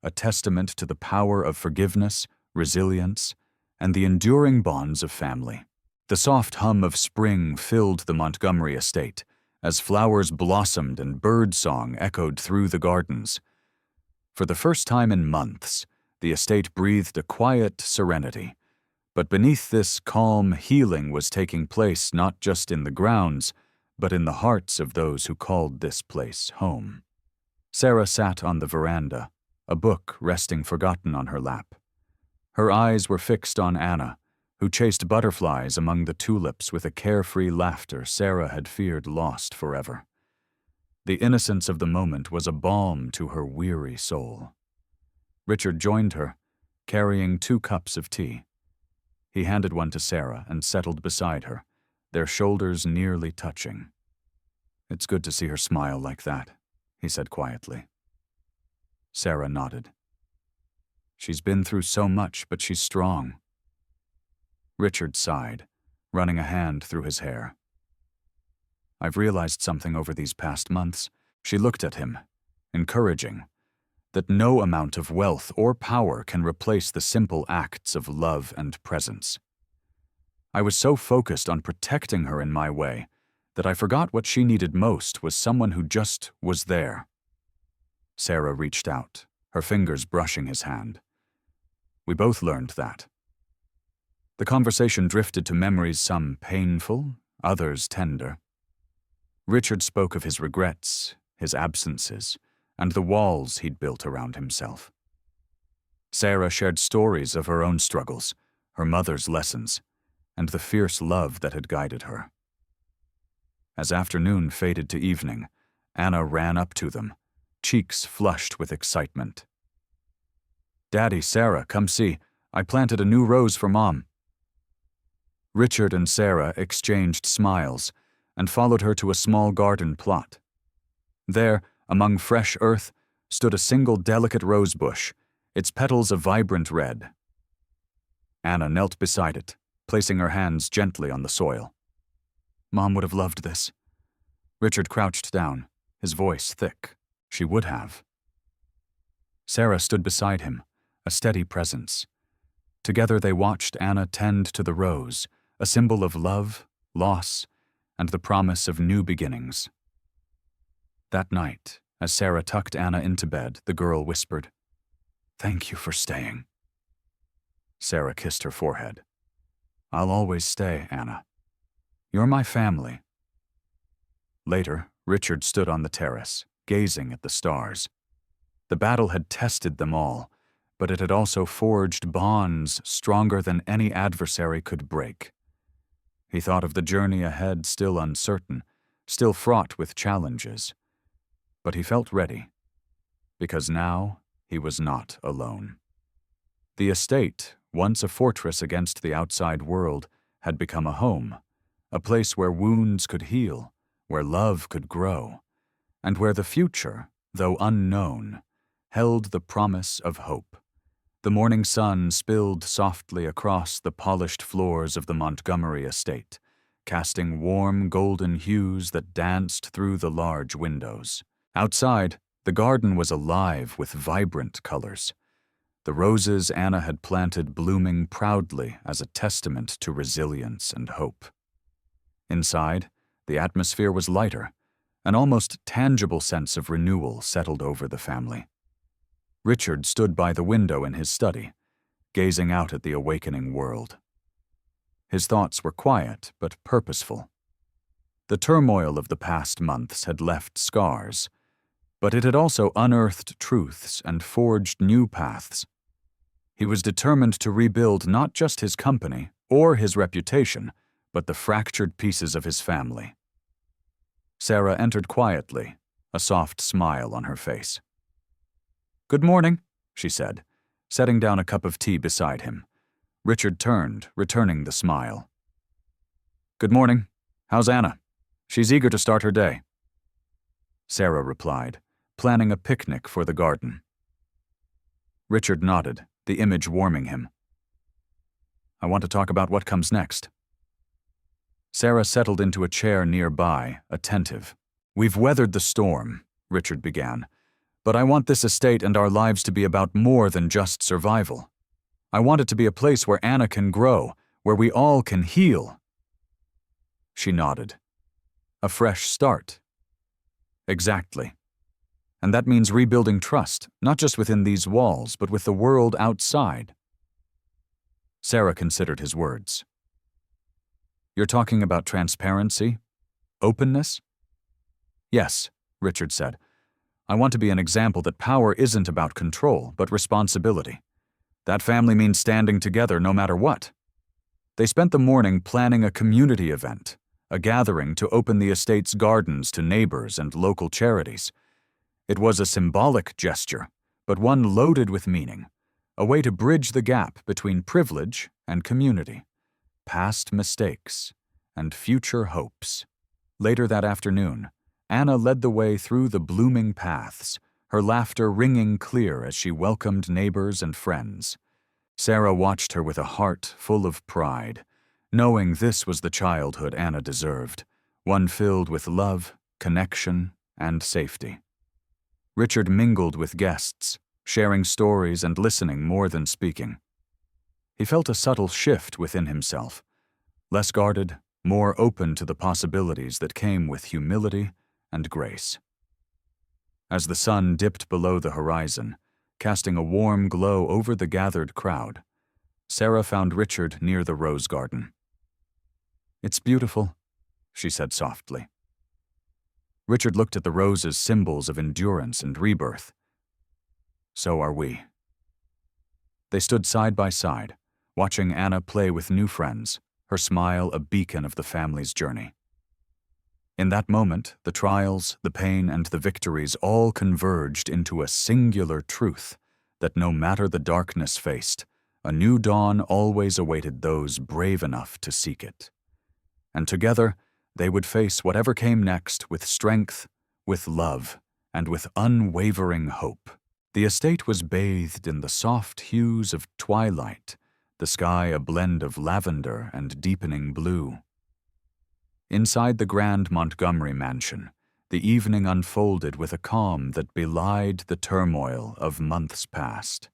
a testament to the power of forgiveness, resilience, and the enduring bonds of family. The soft hum of spring filled the Montgomery estate as flowers blossomed and birdsong echoed through the gardens. For the first time in months, the estate breathed a quiet serenity, but beneath this calm healing was taking place not just in the grounds, but in the hearts of those who called this place home. Sarah sat on the veranda, a book resting forgotten on her lap. Her eyes were fixed on Anna, who chased butterflies among the tulips with a carefree laughter Sarah had feared lost forever. The innocence of the moment was a balm to her weary soul. Richard joined her, carrying 2 cups of tea. He handed one to Sarah and settled beside her, their shoulders nearly touching. "It's good to see her smile like that," he said quietly. Sarah nodded. "She's been through so much, but she's strong." Richard sighed, running a hand through his hair. "I've realized something over these past months." She looked at him, encouraging, that no amount of wealth or power can replace the simple acts of love and presence. "I was so focused on protecting her in my way that I forgot what she needed most was someone who just was there." Sarah reached out, her fingers brushing his hand. "We both learned that." The conversation drifted to memories, some painful, others tender. Richard spoke of his regrets, his absences, and the walls he'd built around himself. Sarah shared stories of her own struggles, her mother's lessons, and the fierce love that had guided her. As afternoon faded to evening, Anna ran up to them, cheeks flushed with excitement. "Daddy, Sarah, come see. I planted a new rose for Mom." Richard and Sarah exchanged smiles and followed her to a small garden plot. There, among fresh earth, stood a single delicate rose bush, its petals a vibrant red. Anna knelt beside it, placing her hands gently on the soil. "Mom would have loved this." Richard crouched down, his voice thick. "She would have." Sarah stood beside him, a steady presence. Together they watched Anna tend to the rose, a symbol of love, loss, and the promise of new beginnings. That night, as Sarah tucked Anna into bed, the girl whispered, "Thank you for staying." Sarah kissed her forehead. "I'll always stay, Anna. You're my family." Later, Richard stood on the terrace, gazing at the stars. The battle had tested them all, but it had also forged bonds stronger than any adversary could break. He thought of the journey ahead, still uncertain, still fraught with challenges. But he felt ready, because now he was not alone. The estate, once a fortress against the outside world, had become a home, a place where wounds could heal, where love could grow, and where the future, though unknown, held the promise of hope. The morning sun spilled softly across the polished floors of the Montgomery estate, casting warm golden hues that danced through the large windows. Outside, the garden was alive with vibrant colors. The roses Anna had planted blooming proudly as a testament to resilience and hope. Inside, the atmosphere was lighter. An almost tangible sense of renewal settled over the family. Richard stood by the window in his study, gazing out at the awakening world. His thoughts were quiet but purposeful. The turmoil of the past months had left scars, but it had also unearthed truths and forged new paths. He was determined to rebuild not just his company or his reputation, but the fractured pieces of his family. Sarah entered quietly, a soft smile on her face. "Good morning," she said, setting down a cup of tea beside him. Richard turned, returning the smile. "Good morning. How's Anna? She's eager to start her day." Sarah replied, planning a picnic for the garden. Richard nodded, the image warming him. "I want to talk about what comes next." Sarah settled into a chair nearby, attentive. "We've weathered the storm," Richard began, "but I want this estate and our lives to be about more than just survival. I want it to be a place where Anna can grow, where we all can heal." She nodded. "A fresh start." "Exactly. And that means rebuilding trust, not just within these walls, but with the world outside." Sarah considered his words. "You're talking about transparency? Openness?" "Yes," Richard said. "I want to be an example that power isn't about control, but responsibility. That family means standing together no matter what." They spent the morning planning a community event, a gathering to open the estate's gardens to neighbors and local charities. It was a symbolic gesture, but one loaded with meaning, a way to bridge the gap between privilege and community, past mistakes and future hopes. Later that afternoon, Anna led the way through the blooming paths, her laughter ringing clear as she welcomed neighbors and friends. Sarah watched her with a heart full of pride, knowing this was the childhood Anna deserved, one filled with love, connection, and safety. Richard mingled with guests, sharing stories and listening more than speaking. He felt a subtle shift within himself, less guarded, more open to the possibilities that came with humility and grace. As the sun dipped below the horizon, casting a warm glow over the gathered crowd, Sarah found Richard near the rose garden. "It's beautiful," she said softly. Richard looked at the roses, symbols of endurance and rebirth. "So are we." They stood side by side, watching Anna play with new friends, her smile a beacon of the family's journey. In that moment, the trials, the pain, and the victories all converged into a singular truth that no matter the darkness faced, a new dawn always awaited those brave enough to seek it. And together, they would face whatever came next with strength, with love, and with unwavering hope. The estate was bathed in the soft hues of twilight, the sky a blend of lavender and deepening blue. Inside the grand Montgomery mansion, the evening unfolded with a calm that belied the turmoil of months past.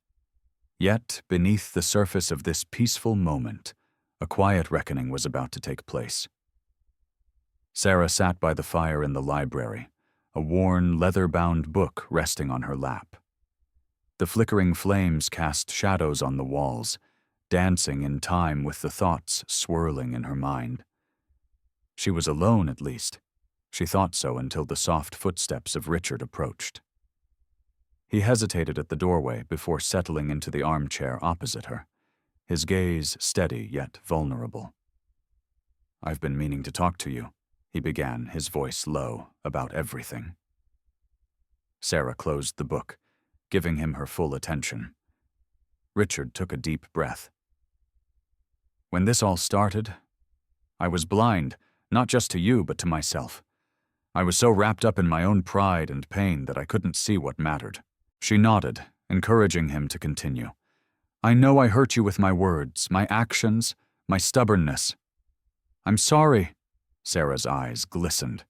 Yet, beneath the surface of this peaceful moment, A quiet reckoning was about to take place. Sarah sat by the fire in the library, a worn, leather-bound book resting on her lap. The flickering flames cast shadows on the walls, dancing in time with the thoughts swirling in her mind. She was alone, at least. She thought so until the soft footsteps of Richard approached. He hesitated at the doorway before settling into the armchair opposite her, his gaze steady yet vulnerable. "I've been meaning to talk to you," he began, his voice low, "about everything." Sarah closed the book, giving him her full attention. Richard took a deep breath. "When this all started, I was blind, not just to you, but to myself. I was so wrapped up in my own pride and pain that I couldn't see what mattered." She nodded, encouraging him to continue. "I know I hurt you with my words, my actions, my stubbornness. I'm sorry." Sarah's eyes glistened.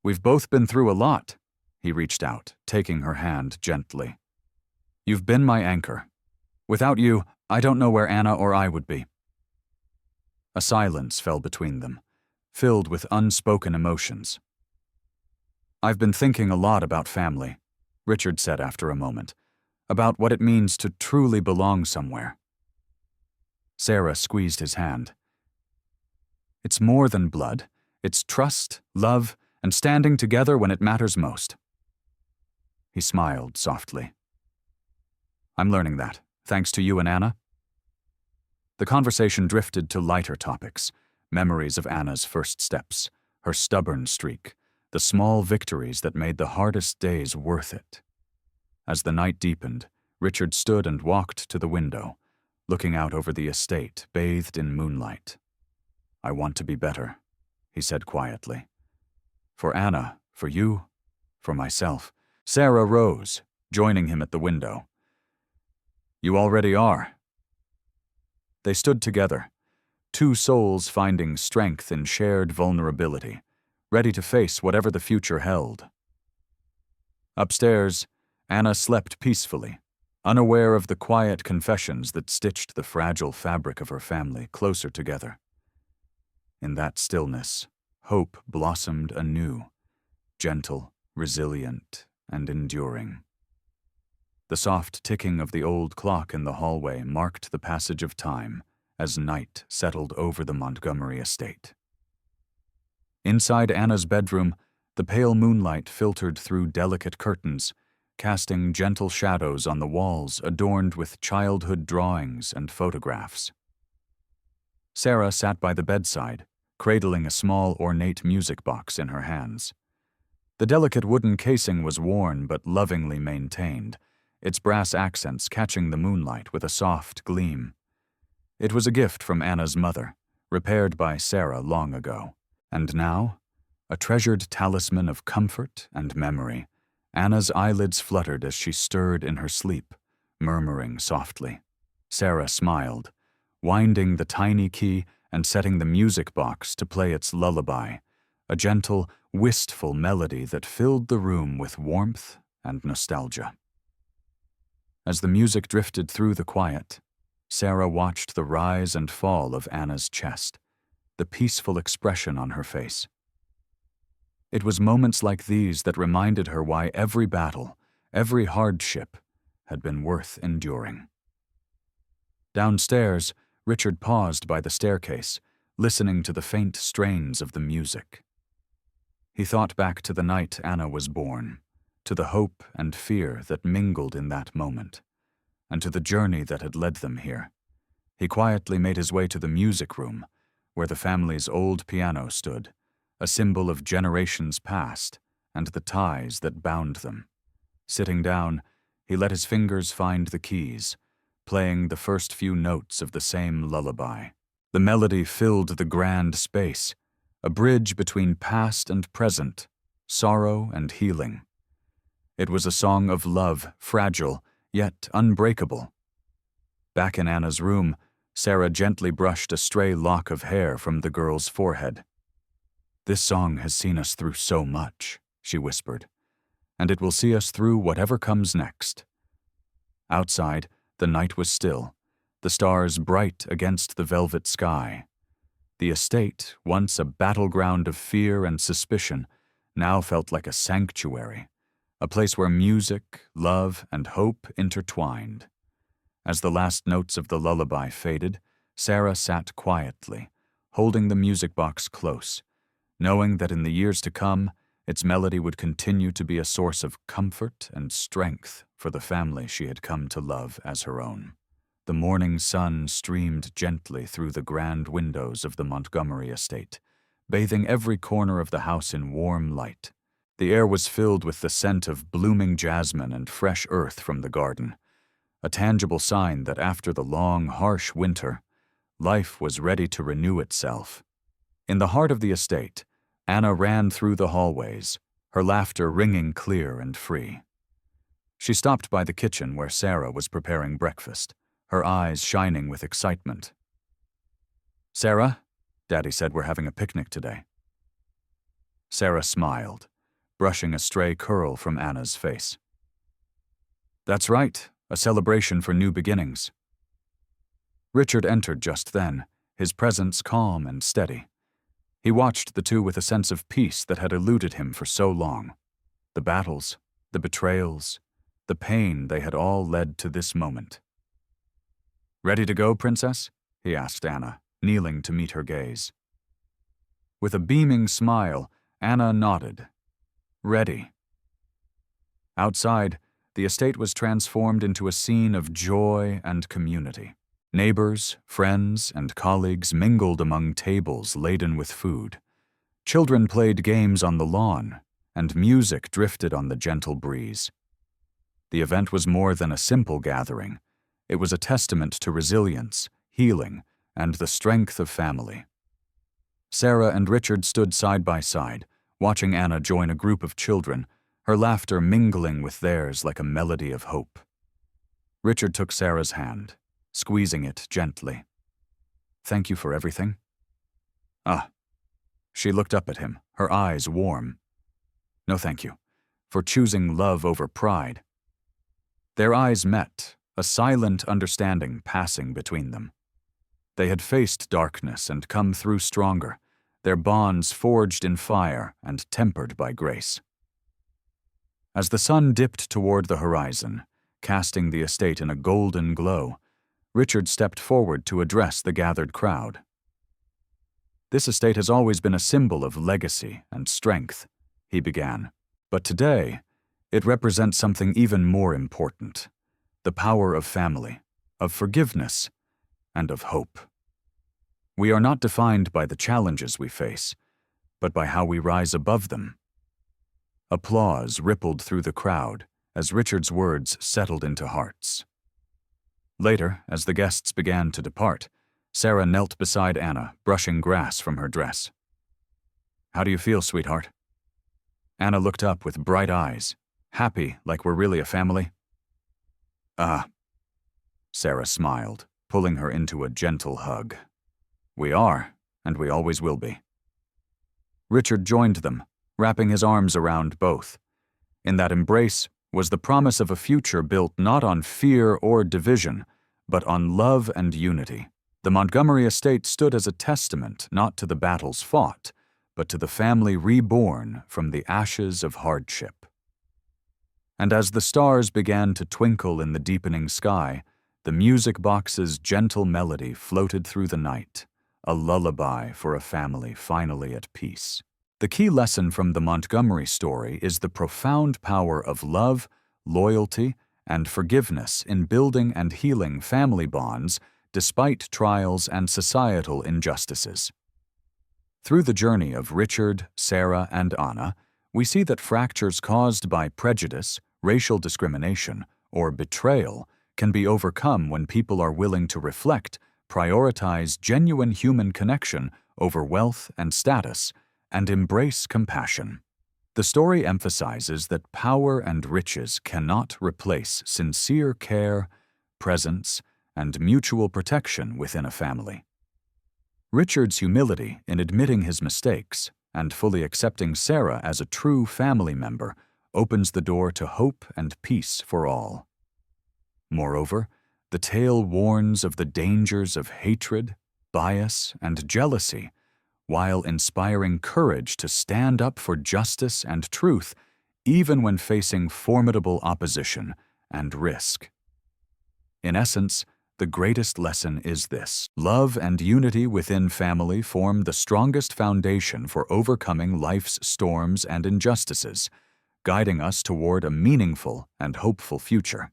"We've both been through a lot." He reached out, taking her hand gently. "You've been my anchor. Without you, I don't know where Anna or I would be." A silence fell between them, filled with unspoken emotions. "I've been thinking a lot about family," Richard said after a moment, "about what it means to truly belong somewhere." Sarah squeezed his hand. "It's more than blood. It's trust, love, and standing together when it matters most." He smiled softly. "I'm learning that, thanks to you and Anna." The conversation drifted to lighter topics, memories of Anna's first steps, her stubborn streak, the small victories that made the hardest days worth it. As the night deepened, Richard stood and walked to the window, looking out over the estate bathed in moonlight. "I want to be better," he said quietly. "For Anna, for you, for myself." Sarah rose, joining him at the window. "You already are." They stood together, two souls finding strength in shared vulnerability, ready to face whatever the future held. Upstairs, Anna slept peacefully, unaware of the quiet confessions that stitched the fragile fabric of her family closer together. In that stillness, hope blossomed anew, gentle, resilient, and enduring. The soft ticking of the old clock in the hallway marked the passage of time as night settled over the Montgomery estate. Inside Anna's bedroom, the pale moonlight filtered through delicate curtains, casting gentle shadows on the walls adorned with childhood drawings and photographs. Sarah sat by the bedside, cradling a small ornate music box in her hands. The delicate wooden casing was worn but lovingly maintained, its brass accents catching the moonlight with a soft gleam. It was a gift from Anna's mother, repaired by Sarah long ago. And now, a treasured talisman of comfort and memory, Anna's eyelids fluttered as she stirred in her sleep, murmuring softly. Sarah smiled, winding the tiny key and setting the music box to play its lullaby, a gentle, wistful melody that filled the room with warmth and nostalgia. As the music drifted through the quiet, Sarah watched the rise and fall of Anna's chest, the peaceful expression on her face. It was moments like these that reminded her why every battle, every hardship, had been worth enduring. Downstairs, Richard paused by the staircase, listening to the faint strains of the music. He thought back to the night Anna was born, to the hope and fear that mingled in that moment, and to the journey that had led them here. He quietly made his way to the music room, where the family's old piano stood, a symbol of generations past and the ties that bound them. Sitting down, he let his fingers find the keys, playing the first few notes of the same lullaby. The melody filled the grand space, a bridge between past and present, sorrow and healing. It was a song of love, fragile, yet unbreakable. Back in Anna's room, Sarah gently brushed a stray lock of hair from the girl's forehead. "This song has seen us through so much," she whispered, "and it will see us through whatever comes next." Outside, the night was still, the stars bright against the velvet sky. The estate, once a battleground of fear and suspicion, now felt like a sanctuary, a place where music, love, and hope intertwined. As the last notes of the lullaby faded, Sarah sat quietly, holding the music box close, knowing that in the years to come, its melody would continue to be a source of comfort and strength for the family she had come to love as her own. The morning sun streamed gently through the grand windows of the Montgomery estate, bathing every corner of the house in warm light. The air was filled with the scent of blooming jasmine and fresh earth from the garden, a tangible sign that after the long, harsh winter, life was ready to renew itself. In the heart of the estate, Anna ran through the hallways, her laughter ringing clear and free. She stopped by the kitchen where Sarah was preparing breakfast, her eyes shining with excitement. "Sarah," Daddy said, "we're having a picnic today." Sarah smiled, brushing a stray curl from Anna's face. "That's right, a celebration for new beginnings." Richard entered just then, his presence calm and steady. He watched the two with a sense of peace that had eluded him for so long. The battles, the betrayals, the pain, they had all led to this moment. "Ready to go, Princess?" he asked Anna, kneeling to meet her gaze. With a beaming smile, Anna nodded. Ready. Outside, the estate was transformed into a scene of joy and community. Neighbors, friends, and colleagues mingled among tables laden with food. Children played games on the lawn, and music drifted on the gentle breeze. The event was more than a simple gathering. It was a testament to resilience, healing, and the strength of family. Sarah and Richard stood side by side, watching Anna join a group of children, her laughter mingling with theirs like a melody of hope. Richard took Sarah's hand, squeezing it gently. "Thank you for everything." "Ah." She looked up at him, her eyes warm. "No, thank you, for choosing love over pride." Their eyes met, a silent understanding passing between them. They had faced darkness and come through stronger, their bonds forged in fire and tempered by grace. As the sun dipped toward the horizon, casting the estate in a golden glow, Richard stepped forward to address the gathered crowd. "This estate has always been a symbol of legacy and strength," he began, "but today it represents something even more important: the power of family, of forgiveness, and of hope. We are not defined by the challenges we face, but by how we rise above them." Applause rippled through the crowd as Richard's words settled into hearts. Later, as the guests began to depart, Sarah knelt beside Anna, brushing grass from her dress. "How do you feel, sweetheart?" Anna looked up with bright eyes, happy like we're really a family. "Ah," Sarah smiled, pulling her into a gentle hug. "We are, and we always will be." Richard joined them, wrapping his arms around both. In that embrace was the promise of a future built not on fear or division, but on love and unity. The Montgomery estate stood as a testament not to the battles fought, but to the family reborn from the ashes of hardship. And as the stars began to twinkle in the deepening sky, the music box's gentle melody floated through the night, a lullaby for a family finally at peace. The key lesson from the Montgomery story is the profound power of love, loyalty, and forgiveness in building and healing family bonds despite trials and societal injustices. Through the journey of Richard, Sarah, and Anna, we see that fractures caused by prejudice, racial discrimination, or betrayal can be overcome when people are willing to reflect, prioritize genuine human connection over wealth and status, and embrace compassion. The story emphasizes that power and riches cannot replace sincere care, presence, and mutual protection within a family. Richard's humility in admitting his mistakes and fully accepting Sarah as a true family member opens the door to hope and peace for all. Moreover, The tale warns of the dangers of hatred, bias, and jealousy, while inspiring courage to stand up for justice and truth, even when facing formidable opposition and risk. In essence, the greatest lesson is this: love and unity within family form the strongest foundation for overcoming life's storms and injustices, guiding us toward a meaningful and hopeful future.